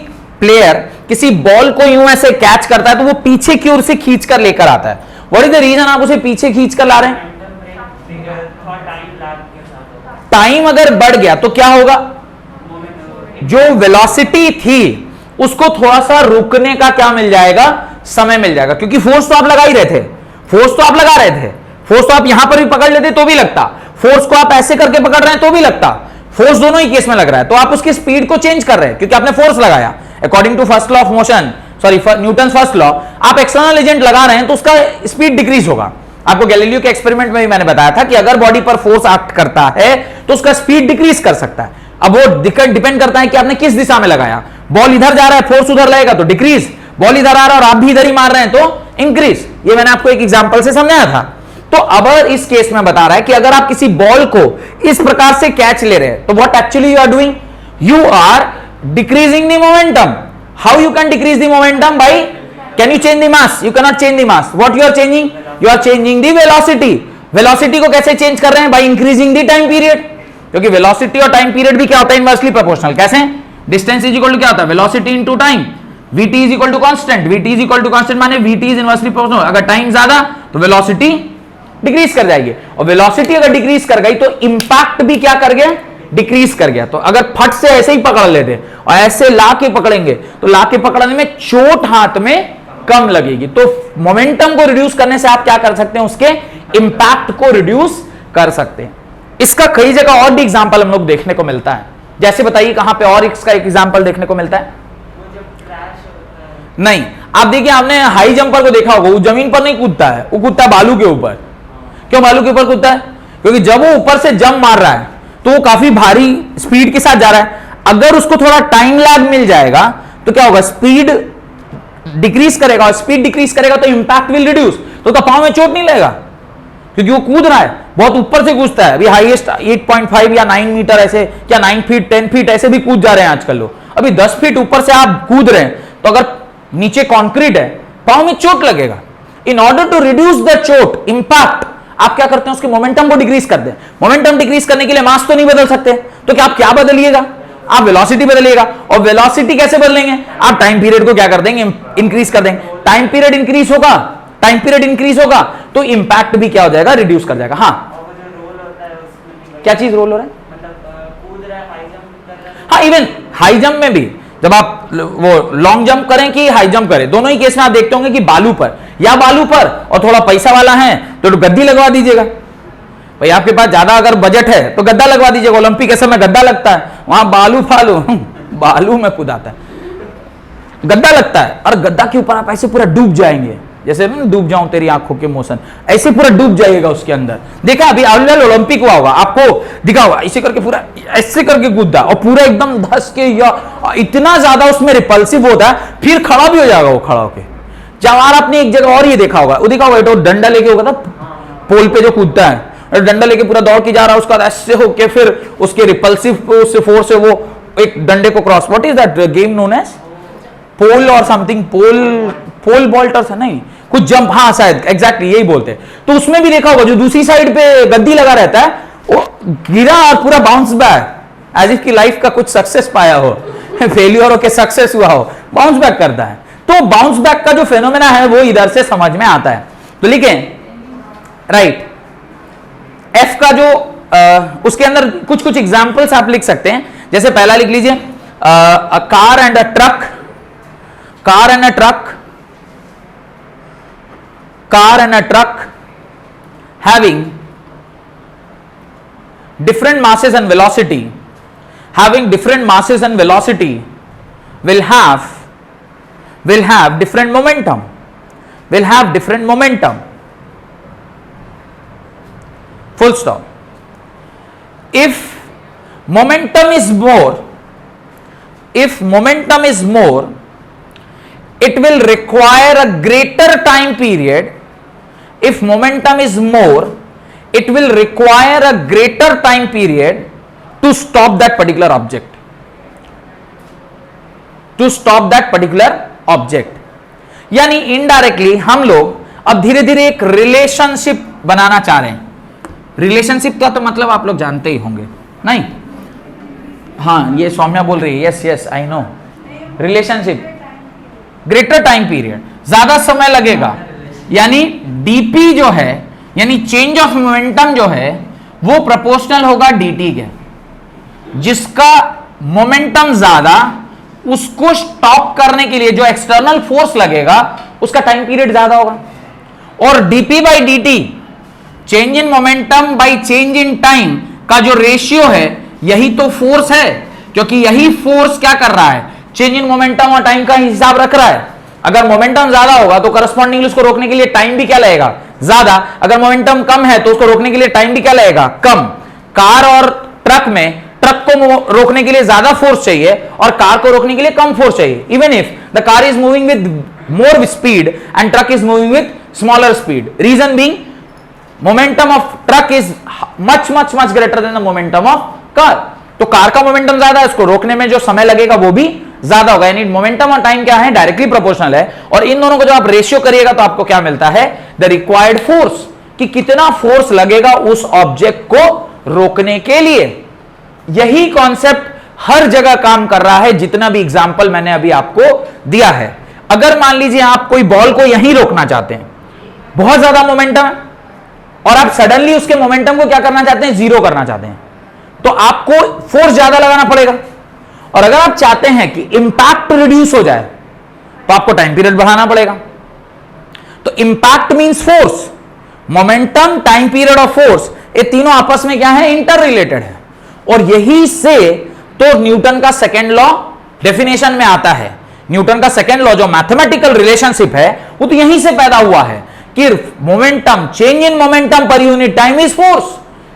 Speaker 1: प्लेयर किसी बॉल को यूं ऐसे कैच करता है तो वो पीछे की ओर से खींच कर लेकर आता है। व्हाट इज द रीजन आप उसे पीछे खींच कर ला रहे हैं, टाइम अगर बढ़ गया तो क्या होगा, जो वेलोसिटी थी उसको थोड़ा सा रुकने का क्या मिल जाएगा, समय मिल जाएगा। क्योंकि फोर्स तो आप लगा ही रहे थे, फोर्स तो आप लगा रहे थे, फोर्स तो आप यहां पर भी पकड़ लेते तो भी लगता, फोर्स को आप ऐसे करके पकड़ रहे हैं तो भी लगता, फोर्स दोनों ही केस में लग रहा है। तो आप उसकी स्पीड को चेंज कर रहे हैं क्योंकि आपने फोर्स लगाया। According to first law of motion, sorry Newton first law, आप एक्सटर्नल एजेंट लगा रहे हैं तो उसका स्पीड डिक्रीज होगा। आपको गैलीलियो के एक्सपेरिमेंट में भी मैंने बताया था कि अगर बॉडी पर फोर्स एक्ट करता है तो उसका स्पीड डिक्रीज कर सकता है। अब वो डिपेंड करता है कि आपने किस दिशा में लगाया। बॉल इधर जा रहा है, फोर्स उधर लगेगा तो डिक्रीज, बॉल इधर आ रहा है और आप भी इधर ही मार रहे हैं तो इंक्रीज। ये मैंने आपको एक एग्जांपल से समझाया था। तो अब इस केस में बता रहा है कि अगर आप किसी बॉल को इस प्रकार से कैच ले रहे हैं तो what actually you are doing, you are decreasing the momentum. How you can decrease the momentum, by can you change the mass, you can not change the mass. What you are changing, you are changing the velocity. Velocity को कैसे change कर रहे हैं, by increasing the time period. क्योंकि velocity और time period भी क्या होता है, इनवर्सली प्रोपोर्शनल। कैसे, डिस्टेंस इज इक्वल टू क्या होता है, velocity into time. vt is equal to constant, vt is equal to constant माने vt इज इनवर्सली प्रोपोर्शनल। अगर टाइम ज्यादा तो वेलोसिटी डिक्रीज कर जाएगी, और वेलोसिटी अगर डिक्रीज कर गई तो इंपैक्ट भी क्या कर गया, डिक्रीज कर गया। तो अगर फट से ऐसे ही पकड़ लेते और ऐसे ला के पकड़ेंगे तो ला के पकड़ने में चोट हाथ में कम लगेगी। तो मोमेंटम को रिड्यूस करने से आप क्या कर सकते हैं, उसके इंपैक्ट को रिड्यूस कर सकते हैं। इसका कई जगह और भी एग्जांपल हम लोग देखने को मिलता है। जैसे बताइए कहां पे और इसका एक एग्जांपल देखने को मिलता है। नहीं, आप देखिए, आपने हाई जंपर को देखा होगा, वो जमीन पर नहीं कूदता है, वो कूदता है बालू के ऊपर। क्यों बालू के ऊपर कूदता है, क्योंकि जब वो ऊपर से जंप मार रहा है तो वो काफी भारी स्पीड के साथ जा रहा है। अगर उसको थोड़ा टाइम लैग मिल जाएगा तो क्या होगा, स्पीड डिक्रीज करेगा, और स्पीड डिक्रीज करेगा तो इंपैक्ट विल रिड्यूस, तो उसका पांव में चोट नहीं लगेगा क्योंकि वो कूद रहा है, बहुत ऊपर से कूदता है। अभी हाईएस्ट 8.5 या 9 मीटर ऐसे, क्या 9 फीट 10 फीट ऐसे भी कूद जा रहे हैं आजकल लोग। अभी 10 फीट ऊपर से आप कूद रहे हैं तो अगर नीचे कंक्रीट है पांव में चोट लगेगा। In order to reduce the चोट इंपैक्ट, आप क्या करते हैं, उसके मोमेंटम को डिक्रीज कर दें। मोमेंटम डिक्रीज करने के लिए मास तो नहीं बदल सकते, तो क्या आप क्या बदलिएगा, आप वेलोसिटी बदलिएगा। और वेलोसिटी कैसे बदलेंगे, आप टाइम पीरियड को क्या कर देंगे, इंक्रीज कर देंगे। टाइम पीरियड इंक्रीज होगा, टाइम पीरियड इंक्रीज होगा तो इंपैक्ट भी क्या हो जाएगा, रिड्यूस कर जाएगा। हाँ क्या चीज रोल हो रहा है, हाँ इवन हाई जंप में भी जब आप वो लॉन्ग जंप करें कि हाई जंप करें, दोनों ही केस में आप देखते होंगे कि बालू पर या बालू पर और थोड़ा पैसा वाला है तो गद्दी लगवा दीजिएगा। भाई आपके पास ज्यादा अगर बजट है तो गद्दा लगवा दीजिएगा, ओलंपिक के समय गद्दा लगता है, वहां बालू फालू बालू में कूदाता है, गद्दा लगता है और गद्दा के ऊपर आप ऐसे पूरा डूब जाएंगे, जैसे ना डूब जाऊं तेरी आंखों के मोशन, ऐसे पूरा डूब जाइएगा उसके अंदर। देखा अभी ओलंपिक हुआ होगा, आपको दिखा होगा ऐसे करके पूरा ऐसे करके कूदा और पूरा एकदम धस के, या इतना ज्यादा उसमें रिपल्सिव होता है, फिर खड़ा भी हो जाएगा वो खड़ा होके। जवार आपने एक जगह और ये देखा होगा, वो देखा होगा तो डंडा लेके होगा था पोल पे जो कूदता है, डंडा लेके पूरा दौड़ के जा रहा है, उसका ऐसे होके फिर उसके रिपल्सिव फोर्स से वो एक डंडे को cross, what is that game known as pole और समथिंग, पोल वॉल्ट नहीं कुछ जंप, हाँ शायद एग्जैक्टली यही बोलते हैं। तो उसमें भी देखा होगा जो दूसरी साइड पे गद्दी लगा रहता है वो गिरा और पूरा बाउंस बैक एज इफ की लाइफ का कुछ सक्सेस पाया हो, फेलियर हो के सक्सेस हुआ हो, बाउंस बैक करता है। तो बाउंस बैक का जो फेनोमेना है वो इधर से समझ में आता है। तो लिखें राइट, एफ का जो उसके अंदर कुछ कुछ एग्जांपल्स आप लिख सकते हैं। जैसे पहला लिख लीजिए a car and a truck, car and a truck, car and a truck having different masses and velocity, having different masses and velocity will have different momentum, will have different momentum, full stop. If momentum is more, it will require a greater time period. If momentum is more, it will require a greater time period to stop that particular object. To stop that particular object. यानी indirectly हम लोग अब धीरे धीरे एक relationship बनाना चाह रहे हैं। रिलेशनशिप का तो मतलब आप लोग जानते ही होंगे, नहीं? हाँ, ये सौम्या बोल रही है, yes yes I know. Relationship, greater time period, ज्यादा समय लगेगा, यानी डीपी जो है, यानी चेंज ऑफ मोमेंटम जो है वो प्रोपोर्शनल होगा डीटी के। जिसका मोमेंटम ज्यादा, उसको स्टॉप करने के लिए जो एक्सटर्नल फोर्स लगेगा उसका टाइम पीरियड ज्यादा होगा। और dp by dt, change in momentum by change in time का जो रेशियो है यही तो फोर्स है, क्योंकि यही फोर्स क्या कर रहा है, चेंज इन मोमेंटम और टाइम का हिसाब रख रहा है। अगर मोमेंटम ज्यादा होगा तो करस्पॉन्डिंगली उसको रोकने के लिए टाइम भी क्या लगेगा, ज्यादा। अगर मोमेंटम कम है तो उसको रोकने के लिए टाइम भी क्या लगेगा, कम। कार और ट्रक में ट्रक को रोकने के लिए ज्यादा फोर्स चाहिए और कार को रोकने के लिए कम फोर्स चाहिए। Even if the car is moving with more speed and truck is moving with smaller speed, reason being momentum of truck is much much much greater than the momentum of car. तो car का momentum ज्यादा है, उसको रोकने में जो समय लगेगा वो भी ज्यादा होगा। यानी मोमेंटम और टाइम क्या है, डायरेक्टली प्रोपोर्शनल है। और इन दोनों को जब आप रेशियो करिएगा तो आपको क्या मिलता है, द रिक्वायर्ड फोर्स, कि कितना फोर्स लगेगा उस ऑब्जेक्ट को रोकने के लिए। यही कॉन्सेप्ट हर जगह काम कर रहा है, जितना भी एग्जांपल मैंने अभी आपको दिया है। अगर मान लीजिए आप कोई बॉल को यहीं रोकना चाहते हैं, बहुत ज्यादा मोमेंटम है, और आप सडनली उसके मोमेंटम को क्या करना चाहते हैं, जीरो करना चाहते हैं, तो आपको फोर्स ज्यादा लगाना पड़ेगा। और अगर आप चाहते हैं कि इंपैक्ट रिड्यूस हो जाए तो आपको टाइम पीरियड बढ़ाना पड़ेगा। तो impact means force, momentum, time period और फोर्स, ये तीनों आपस में क्या है, इंटर रिलेटेड है। और यही से तो न्यूटन का सेकेंड लॉ डेफिनेशन में आता है। न्यूटन का सेकेंड लॉ जो मैथमेटिकल रिलेशनशिप है वो तो यहीं से पैदा हुआ है कि momentum, change in momentum per unit time is force.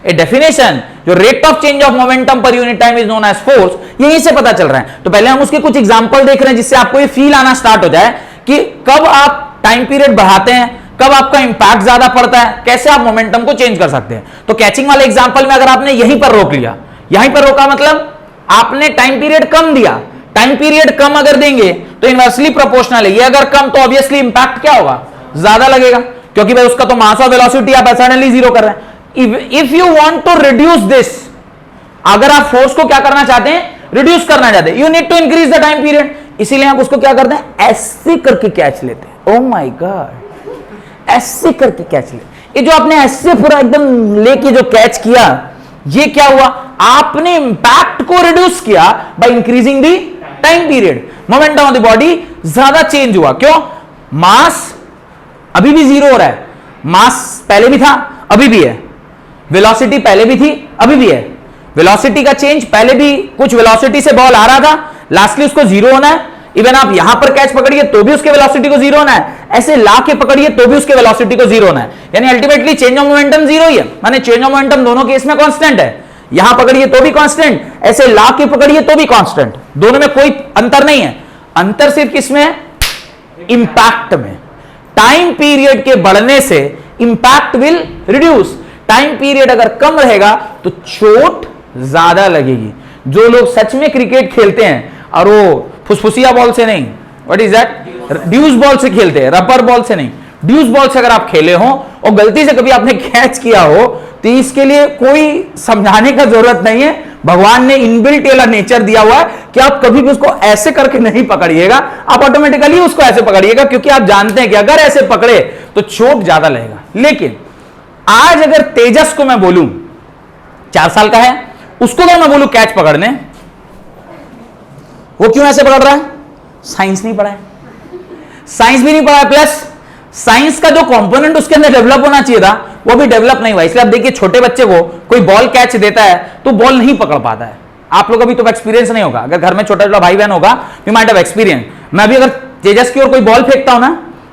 Speaker 1: A definition, जो rate of change of momentum per unit time is known as force, यहीं से पता चल रहा है। तो पहले हम उसके कुछ एग्जांपल देख रहे हैं जिससे आपको ये फील आना स्टार्ट हो जाए कि कब आप टाइम पीरियड बढ़ाते हैं, कब आपका इंपैक्ट ज्यादा पड़ता है, कैसे आप मोमेंटम को चेंज कर सकते हैं। तो कैचिंग वाले एग्जांपल में अगर आपने यहीं पर रोक लिया, यहीं पर रोका मतलब आपने टाइम पीरियड कम दिया, टाइम पीरियड कम अगर देंगे तो इनवर्सली प्रोपोर्शनल है, ये अगर कम तो ऑब्वियसली इंपैक्ट क्या होगा, ज्यादा लगेगा, क्योंकि भाई उसका तो मास और वेलोसिटी आप सडनली जीरो कर रहे हैं। If you want to reduce this, अगर आप फोर्स को क्या करना चाहते हैं, रिड्यूस करना चाहते हैं, you need to increase the time period. इसीलिए आप उसको क्या करते हैं, ऐसे करके कैच लेते हैं। ओ माय गॉड, ऐसे करके कैच ले, ये जो आपने ऐसे पूरा एकदम लेके जो कैच किया, ये क्या हुआ, आपने इंपैक्ट को रिड्यूस किया bye increasing the time period. Momentum of the body ज्यादा चेंज हुआ, क्यों, मास अभी भी जीरो हो रहा है, मास पहले भी था अभी भी है, वेलोसिटी पहले भी थी अभी भी है, वेलोसिटी का चेंज, पहले भी कुछ वेलोसिटी से बॉल आ रहा था, लास्टली उसको जीरो होना है। इवन आप यहां पर कैच पकड़िए तो भी उसके वेलोसिटी को जीरो होना है, ऐसे ला के पकड़िए तो भी उसके वेलोसिटी को जीरो होना है, यानी ultimately change of momentum zero ही है, माने चेंज ऑफ मोमेंटम दोनों केस में कांस्टेंट है। यहां पकड़िए तो भी कांस्टेंट, ऐसे ला के पकड़िए तो भी कांस्टेंट, दोनों में कोई अंतर नहीं है। अंतर सिर्फ किसमें है, इंपैक्ट में। टाइम पीरियड के बढ़ने से impact will reduce, time period अगर कम रहेगा तो चोट ज्यादा लगेगी। जो लोग सच में क्रिकेट खेलते हैं और वो फुसफुसिया बॉल से नहीं, व्हाट इज दैट, ड्यूस बॉल से खेलते हैं, रबर बॉल से नहीं, ड्यूस बॉल से अगर आप खेले हो और गलती से कभी आपने कैच किया हो तो इसके लिए कोई समझाने का जरूरत नहीं है, भगवान ने इनबिल्ट वाला नेचर दिया हुआ है कि आप कभी भी उसको ऐसे करके नहीं पकड़िएगा, आप ऑटोमेटिकली उसको ऐसे पकड़िएगा, क्योंकि आप जानते हैं कि अगर ऐसे पकड़े तो चोट ज्यादा लगेगा। लेकिन आज अगर तेजस को मैं बोलूं, 4 साल का है, उसको अगर मैं बोलूं कैच पकड़ने, वो क्यों ऐसे पकड़ रहा है, साइंस नहीं पढ़ा है, साइंस भी नहीं पढ़ा है, प्लस साइंस का जो कंपोनेंट उसके अंदर डेवलप होना चाहिए था वो भी डेवलप नहीं हुआ। इसलिए आप देखिए छोटे बच्चे को कोई बॉल कैच देता है तो बॉल नहीं पकड़ पाता है। आप लोग अभी तो एक्सपीरियंस नहीं होगा, अगर घर में छोटा छोटा भाई बहन होगा, यू माइट हैव एक्सपीरियंस। मैं अभी अगर तेजस की ओर कोई बॉल फेंकता हूं ना,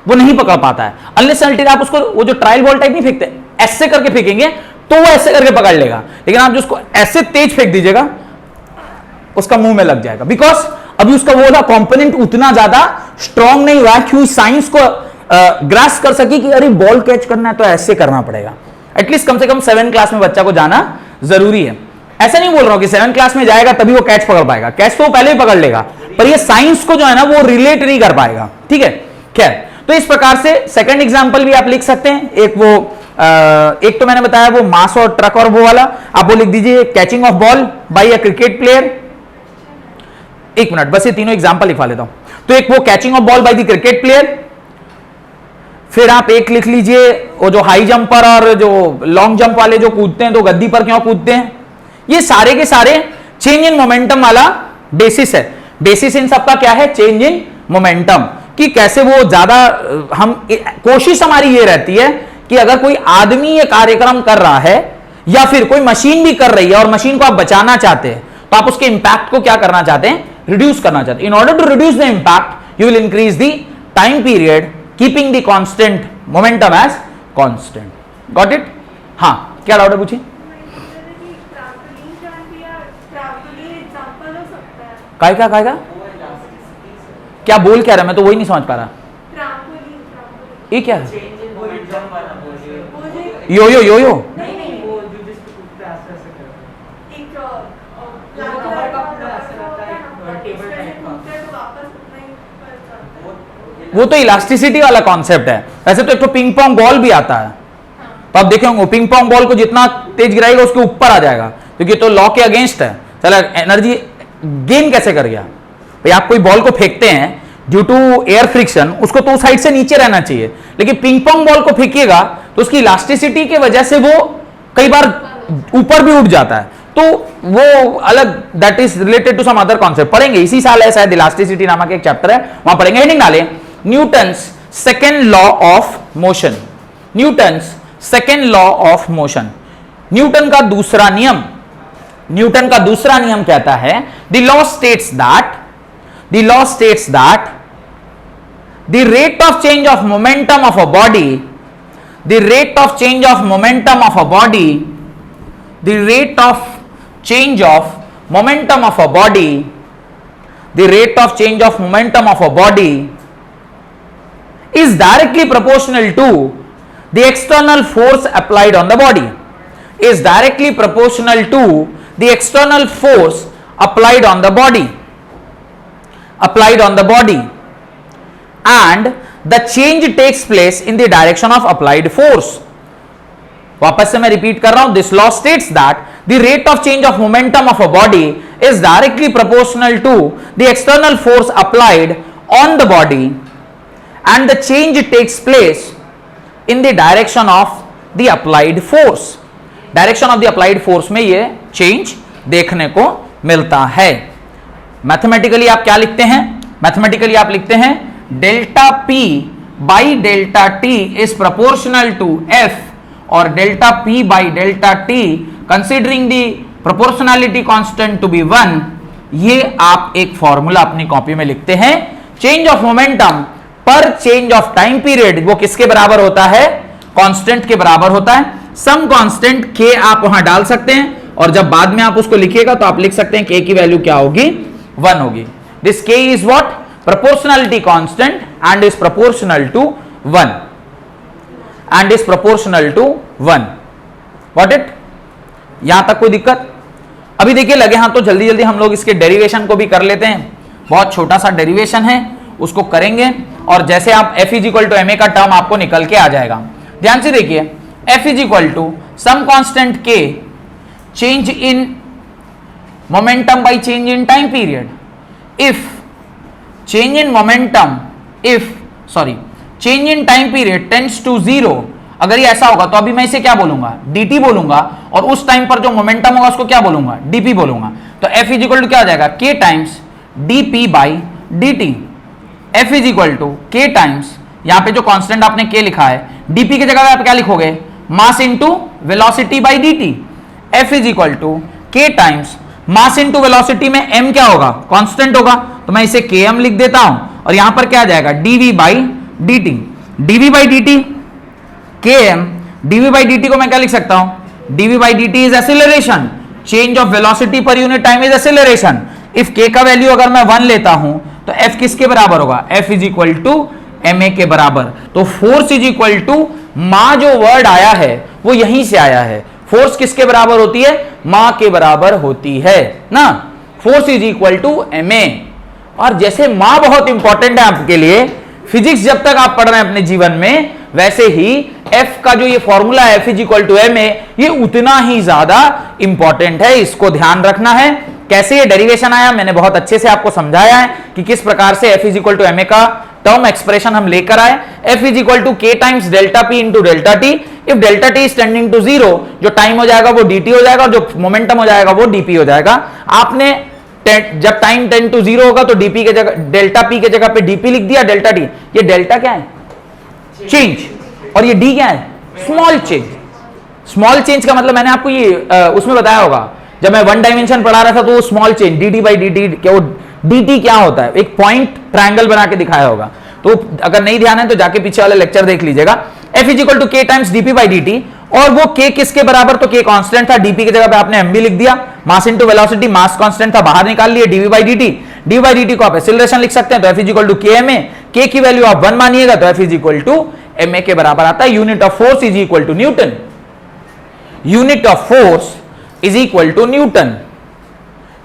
Speaker 1: वो नहीं पकड़ पाता है, अनलेस अनटिल आप उसको वो जो ट्रायल बॉल टाइप नहीं फेंकते, ऐसे करके फेंकेंगे तो वो ऐसे करके पकड़ लेगा, लेकिन आप जो उसको ऐसे तेज फेंक दीजिएगा उसका मुंह में लग जाएगा, बिकॉज अभी उसका वो वाला कंपोनेंट उतना ज्यादा स्ट्रांग नहीं हुआ है कि साइंस को ग्रास्प कर सकी कि अरे बॉल कैच करना है तो ऐसे करना पड़ेगा। एटलीस्ट कम से कम 7 क्लास में बच्चा को जाना जरूरी है। ऐसा नहीं बोल रहा हूं कि 7 क्लास में जाएगा तभी वो कैच पकड़ पाएगा, कैच तो वो पहले ही पकड़ लेगा, पर ये साइंस को जो है ना वो रिलेट नहीं कर पाएगा। ठीक है, खैर, तो इस प्रकार से सेकंड एग्जांपल भी आप लिख सकते हैं। एक तो मैंने बताया वो मास और ट्रक और वो वाला, आप वो लिख दीजिए catching of ball by a cricket player. एक मिनट, बस ये तीनों एग्जांपल लिखवा लेता हूं। तो एक वो catching of ball by the cricket player, फिर आप एक लिख लीजिए वो जो हाई जंपर और जो लॉन्ग जंप वाले जो कूदते हैं तो गद्दी पर क्यों कूदते हैं। ये सारे के सारे चेंज इन मोमेंटम वाला बेसिस है। बेसिस इन सबका क्या है, चेंज इन मोमेंटम, कि कैसे वो ज्यादा, हम कोशिश हमारी ये रहती है कि अगर कोई आदमी ये कार्यक्रम कर रहा है या फिर कोई मशीन भी कर रही है और मशीन को आप बचाना चाहते हैं तो आप उसके इंपैक्ट को क्या करना चाहते हैं, रिड्यूस करना चाहते हैं। In order to reduce the impact you will increase the time period keeping the constant momentum as constant. Got it? हाँ, क्या डाउट है, पूछिए। काय क्या बोल क्या रहा, मैं तो वही नहीं समझ पा रहा। ये क्या है? यो यो यो यो वो तो इलास्टिसिटी वाला कॉन्सेप्ट है। वैसे तो एक तो पिंग पोंग बॉल भी आता है, तो आप देखे होंगे पिंग पोंग बॉल को जितना तेज गिराएगा उसके ऊपर आ जाएगा, क्योंकि तो लॉ के अगेंस्ट है। चला एनर्जी गेन कैसे कर गया भाई, आप कोई बॉल को फेंकते हैं ड्यू टू एयर फ्रिक्शन, उसको तो साइड से नीचे रहना चाहिए, लेकिन पिंग पोंग बॉल को फेंकिएगा तो उसकी इलास्टिसिटी की वजह से वो कई बार ऊपर भी उठ जाता है, तो वो अलग, that is related to some other concept. पढ़ेंगे इसी साल है शायद, इलास्टिसिटी नामक एक चैप्टर है, वहां पढ़ेंगे। हेडिंग डाले Newton's second law of motion. Newton's second law of motion, Newton का दूसरा नियम। न्यूटन का दूसरा नियम कहता है the law states that the rate of change of momentum of a body, the rate of change of momentum of a body the rate of change of momentum of a body, the rate of change of momentum of a body is directly proportional to the external force applied on the body, is directly proportional to the external force applied on the body, and the change takes place in the direction of applied force. वापस से मैं repeat कर रहा हूं, this law states that the rate of change of momentum of a body is directly proportional to the external force applied on the body and the change takes place in the direction of the applied force. Direction of the applied force में ये change देखने को मिलता है. Mathematically आप क्या लिखते हैं? मैथमेटिकली आप लिखते हैं delta P by delta T is proportional to F, और delta P by delta T considering the proportionality constant to be 1. ये आप एक फॉर्मूला अपनी कॉपी में लिखते हैं. चेंज ऑफ मोमेंटम पर चेंज ऑफ टाइम पीरियड वो किसके बराबर होता है? कांस्टेंट के बराबर होता है. सम कांस्टेंट K आप वहां डाल सकते हैं, और जब बाद में आप उसको लिखिएगा तो आप लिख सकते हैं K की वैल्यू क्या होगी? 1 होगी. This K is what? Proportionality constant and is proportional to 1, and is proportional to 1. What it? यहां तक कोई दिक्कत? अभी देखिए लगे हां तो जल्दी जल्दी हम लोग इसके डेरिवेशन को भी कर लेते हैं. बहुत छोटा सा डेरिवेशन है, उसको करेंगे, और जैसे आप F is equal to ma का टर्म आपको निकल के आ जाएगा. ध्यान से देखिए, F is equal to some constant K change in momentum by change in time period. If change in momentum, change in time period tends to 0, अगर ये ऐसा होगा तो अभी मैं इसे क्या बोलूंगा? dt बोलूंगा, और उस टाइम पर जो मोमेंटम होगा उसको क्या बोलूंगा? dp बोलूंगा. तो f इज इक्वल टू क्या आ जाएगा? k times dp by dt. f is equal to k times, यहां पे जो कांस्टेंट आपने k लिखा है, dp की जगह आप क्या लिखोगे? Mass into velocity by dt. f is equal to k times mass into velocity में m क्या होगा? कांस्टेंट होगा, तो मैं इसे km लिख देता हूं, और यहां पर क्या आ जाएगा? dv by dt. dv by dt km, dv by dt को मैं क्या लिख सकता हूं? dv by dt is acceleration. Change of velocity पर unit time is acceleration. If k का वैल्यू अगर मैं 1 लेता हूं तो f किसके बराबर होगा? f is equal to ma के बराबर. तो फोर्स इज इक्वल टू मा, जो वर्ड आया है वो यहीं से आया है. फोर्स किसके बराबर होती है? मा के बराबर होती है ना. Force is equal to ma. और जैसे मा बहुत इंपॉर्टेंट है आपके लिए, फिजिक्स जब तक आप पढ़ रहे हैं अपने जीवन में, वैसे ही F का जो ये फॉर्मूला है F is equal to ma, ये उतना ही ज्यादा इंपॉर्टेंट है. इसको ध्यान रखना है. कैसे ये डेरिवेशन आया मैंने बहुत अच्छे से आपको समझाया है कि किस प्रकार से F is equal to ma का टर्म एक्सप्रेशन हम लेकर आए. F is equal to k times delta P into delta T. If delta T is tending to 0, जो टाइम हो जाएगा वो dt हो जाएगा, और जो मोमेंटम हो जाएगा वो dp हो जाएगा. आपने जब टाइम टेंड टू 0 होगा तो dp के जगह डेल्टा p के जगह पे dp लिख दिया, डेल्टा t. ये डेल्टा क्या है? चेंज. और ये d क्या है? Small change. स्मॉल चेंज का मतलब मैंने आपको ये उसमें बताया होगा जब मैं 1 डायमेंशन पढ़ा रहा था, तो वो small change dt by dt, क्या वो dt क्या होता है? एक पॉइंट ट्रायंगल बना के दिखाया होगा. तो अगर नहीं ध्यान है तो जाके पीछे वाले लेक्चर देख लीजिएगा. F is equal to k times dp by dt, और वो k किसके बराबर? तो k कांस्टेंट था, dp की जगह पे आपने mv लिख दिया. Mass into velocity, mass constant था, बाहर निकाल लिए, dv by dt. dv by dt को आप एक्सीलरेशन लिख सकते हैं, तो F is equal to kma. k की वैल्यू आप 1 मानिएगा तो F is equal to ma के बराबर आता है. Unit of force is equal to Newton. Unit of force is equal to Newton.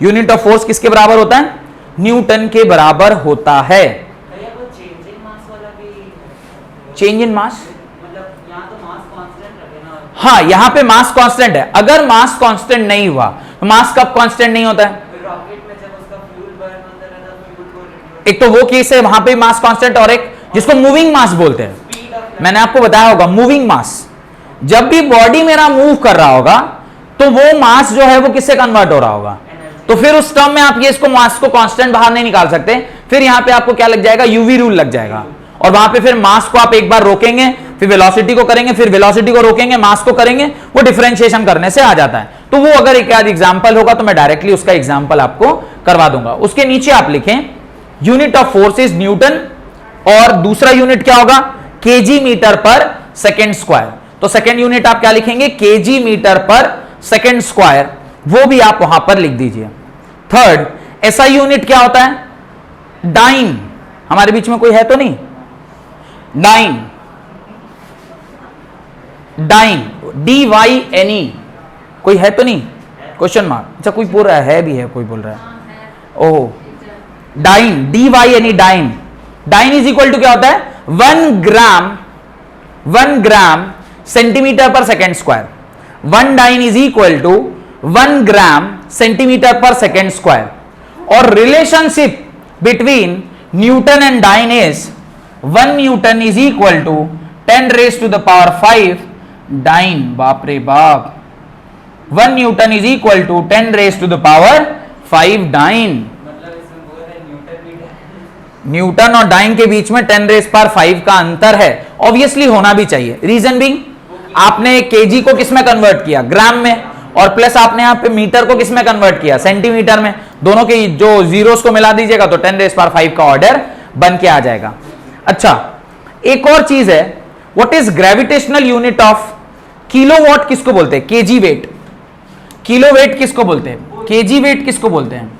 Speaker 1: Unit of force किसके बराबर होता है? न्यूटन के बराबर होता है. चेंज इन मास, हाँ यहां पे मास कांस्टेंट है. अगर मास कांस्टेंट नहीं हुआ तो मास कब कांस्टेंट नहीं होता है? रॉकेट में जब उसका फ्यूल बर्न होता है तो फ्यूल को, एक तो वो केस है वहां पे मास कांस्टेंट, और एक जिसको मूविंग मास बोलते हैं. मैंने आपको बताया होगा मूविंग मास. जब भी बॉडी मेरा मूव कर रहा होगा तो वो मास जो है वो किससे कन्वर्ट हो रहा होगा? तो फिर उस टर्म में आप ये इसको मास को कांस्टेंट बाहर नहीं निकाल सकते. फिर यहां पे आपको क्या लग जाएगा? यूवी रूल लग जाएगा, और वहां पे फिर मास को आप एक बार रोकेंगे, फिर वेलोसिटी को करेंगे, फिर वेलोसिटी को रोकेंगे, मास को करेंगे, वो डिफरेंशिएशन करने से आ जाता है. तो वो अगर एक आध एग्जांपल होगा तो मैं डायरेक्टली उसका एग्जांपल आपको करवा दूंगा. उसके नीचे आप लिखें unit of force is Newton, और दूसरा यूनिट क्या होगा? KG metre per second square. तो सेकेंड यूनिट आप क्या लिखेंगे? KG metre per second square, वो भी आप वहां पर लिख दीजिए। थर्ड, एसआई यूनिट क्या होता है? डाइन। हमारे बीच में कोई है तो नहीं? डाइन, डाइन, DYNE, कोई है तो नहीं? Question mark. अच्छा, कोई बोल रहा है भी है, कोई बोल रहा है। Oh, dyne, DYNE, dyne. Dyne is equal to क्या होता है? 1 gram centimetre per second square. 1 dyne is equal to 1 gram centimetre per second square. और relationship between newton and dyne is 1 newton is equal to 10 raise to the power 5 dyne. बाप रे बाप, 1 newton is equal to 10 raise to the power 5 dyne. Newton और dyne के बीच में 10 raise power 5 का अंतर है। ऑब्वियसली होना भी चाहिए। रीजन बिंग, आपने केजी को किस में कन्वर्ट किया? ग्राम में। और प्लस आपने यहां पे मीटर को किस में कन्वर्ट किया? सेंटीमीटर में। दोनों के जो जीरोस को मिला दीजिएगा तो 10 रेज पावर 5 का ऑर्डर बन के आ जाएगा। अच्छा, एक और चीज है, what is gravitational unit of kilowatt? किसको बोलते हैं? Kg wait. किलो वेट किसको बोलते हैं? केजी वेट किसको बोलते हैं?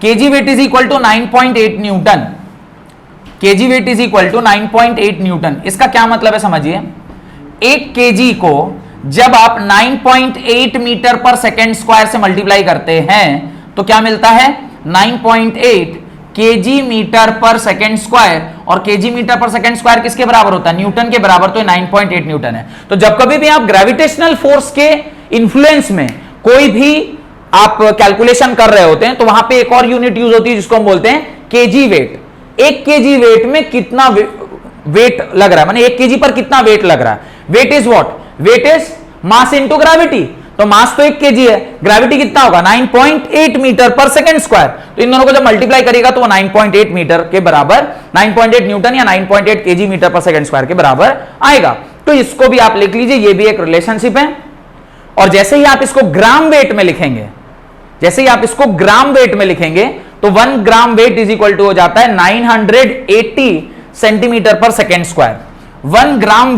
Speaker 1: Kg weight is equal to 9.8 Newton. Kg weight is equal to 9.8 Newton. इसका क्या मतलब है समझिए। 1 केजी को जब आप 9.8 मीटर पर सेकेंड स्क्वायर से मल्टीप्लाई करते हैं तो क्या मिलता है? 9.8 KG metre per second square. और KG metre per second square किसके बराबर होता है? न्यूटन के बराबर। तो 9.8 न्यूटन है। तो जब कभी भी आप ग्रेविटेशनल फोर्स के इन्फ्लुएंस में कोई भी आप कैलकुलेशन कर रहे होते हैं तो वहां पे एक और यूनिट यूज होती है जिसको हम बोलते हैं केजी वेट। 1 केजी वेट में कितना वेट लग रहा है, माने 1 केजी पर कितना वेट लग रहा है? Weight is what? Weight is mass into gravity. तो मास तो 1 केजी है, ग्रेविटी कितना होगा? 9.8 मीटर पर सेकेंड स्क्वायर। तो इन दोनों को जब मल्टीप्लाई करेगा तो वो 9.8 मीटर के बराबर, 9.8 न्यूटन या 9.8 KG metre per second square के बराबर आएगा। तो इसको भी आप लिख लीजिए, ये भी एक रिलेशनशिप है। और जैसे ही आप इसको ग्राम वेट में लिखेंगे, जैसे ही आप इसको ग्राम वेट में लिखेंगे तो 1 gram weight is equal to हो जाता है 980 centimetre per second square. 1 gram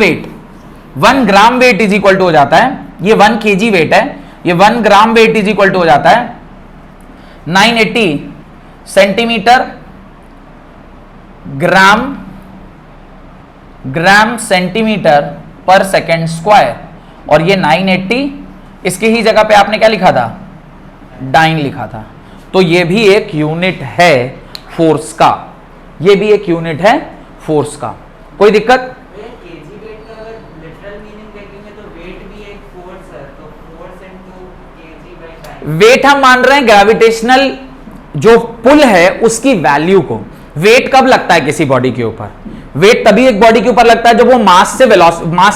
Speaker 1: weight is equal to हो जाता है, ये 1 केजी वेट है, ये 1 gram weight is equal to हो जाता है 980 centimetre gram centimetre per second square. और ये 980, इसकी ही जगह पे आपने क्या लिखा था? डाइन लिखा था। तो ये भी एक यूनिट है फोर्स का, ये भी एक यूनिट है फोर्स का। कोई दिक्कत? वेट हम मान रहे हैं ग्रेविटेशनल जो पुल है उसकी वैल्यू को। वेट कब लगता है किसी बॉडी के ऊपर? वेट तभी एक बॉडी के ऊपर लगता है जब वो मास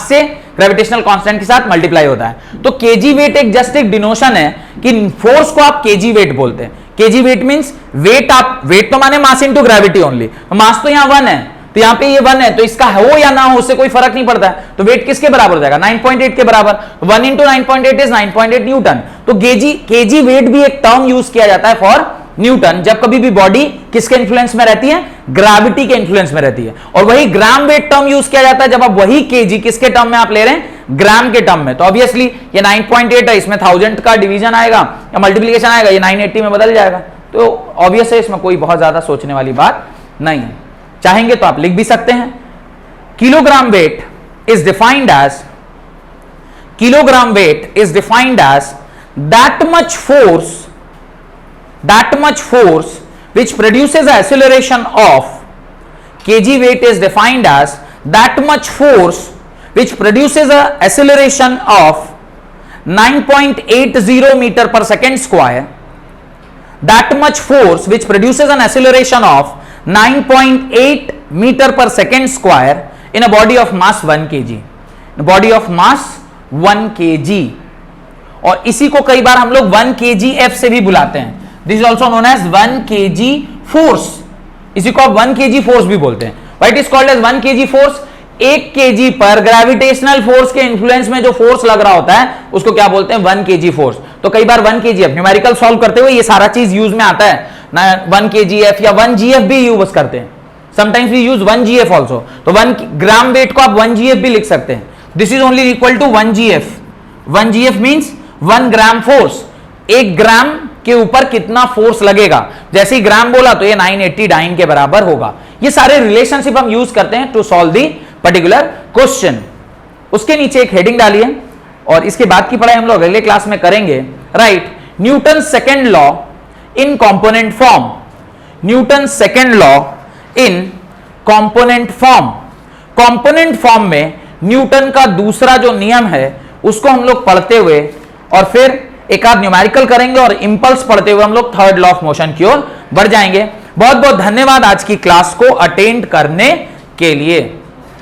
Speaker 1: से ग्रेविटेशनल कांस्टेंट के साथ मल्टीप्लाई होता है। तो केजी वेट एक जस्ट एक डिनोशन है कि फोर्स को आप केजी वेट बोलते हैं। केजी वेट मींस वेट तो माने मास इनटू ग्रेविटी ओनली। मास तो यहां 1 है, तो यहां पे ये 1 है, तो इसका हो या ना हो उससे कोई फर्क नहीं पड़ता है। तो वेट किसके बराबर हो जाएगा? 9.8 के बराबर। 1 इंटू 9.8 इज 9.8 न्यूटन। तो केजी वेट भी एक टर्म यूज किया जाता है फॉर न्यूटन जब कभी भी बॉडी किसके इन्फ्लुएंस में रहती है? ग्रेविटी के इन्फ्लुएंस में रहती है। और वही ग्राम वेट टर्म यूज किया जाता है जब आप वही केजी किसके टर्म में आप ले रहे हैं? ग्राम के टर्म में। तो ऑब्वियसली ये 9.8 है, इसमें 1000 का डिवीजन आएगा या मल्टीप्लीकेशन आएगा, ये 980 में बदल जाएगा। तो ऑब्वियस है, इसमें कोई बहुत ज्यादा सोचने वाली बात नहीं है। चाहेंगे तो आप लिख भी सकते हैं। Kilogram weight is defined as that much force which produces an acceleration of kg weight is defined as that much force which produces an acceleration of 9.80 meter per second square. That much force which produces an acceleration of 9.8 meter per second square in a body of mass 1 kg. Body of mass 1 kg. और इसी को कई बार हम लोग 1 kgf से भी बुलाते हैं। This is also known as 1 kg force. इसी को आप 1 kg फोर्स भी बोलते हैं। Why it is called as 1 kg force? 1 kg पर ग्रेविटेशनल फोर्स के इन्फ्लुएंस में जो फोर्स लग रहा होता है उसको क्या बोलते हैं? 1 kg फोर्स। तो कई बार 1 kgf न्यूमेरिकल सॉल्व करते हुए ये सारा चीज यूज में आता है ना। 1 kgf या 1 gf भी यूज करते हैं। Sometimes we use 1 gf also. तो 1 ग्राम वेट को आप 1 gf भी लिख सकते हैं। This is only equal to 1 gf। 1 gf means 1 gram force, 1 gram के ऊपर कितना फोर्स लगेगा, जैसे ही ग्राम बोला तो ये 980 डाइन के बराबर होगा। ये सारे रिलेशनशिप हम यूज करते हैं to solve the particular question. उसके नीचे एक हेडिंग डालिए और इसके बाद की पढ़ाई हम लोग अगले क्लास में करेंगे। Right, Newton second law in component form, Newton second law in component form. Component form में न्यूटन का दूसरा जो नियम है उसको हम लोग पढ़ते हुए और फिर एक आध न्यूमेरिकल करेंगे और इंपल्स पढ़ते हुए हम लोग थर्ड लॉ ऑफ मोशन की ओर बढ़ जाएंगे। बहुत बहुत धन्यवाद आज की क्लास को अटेंड करने के लिए।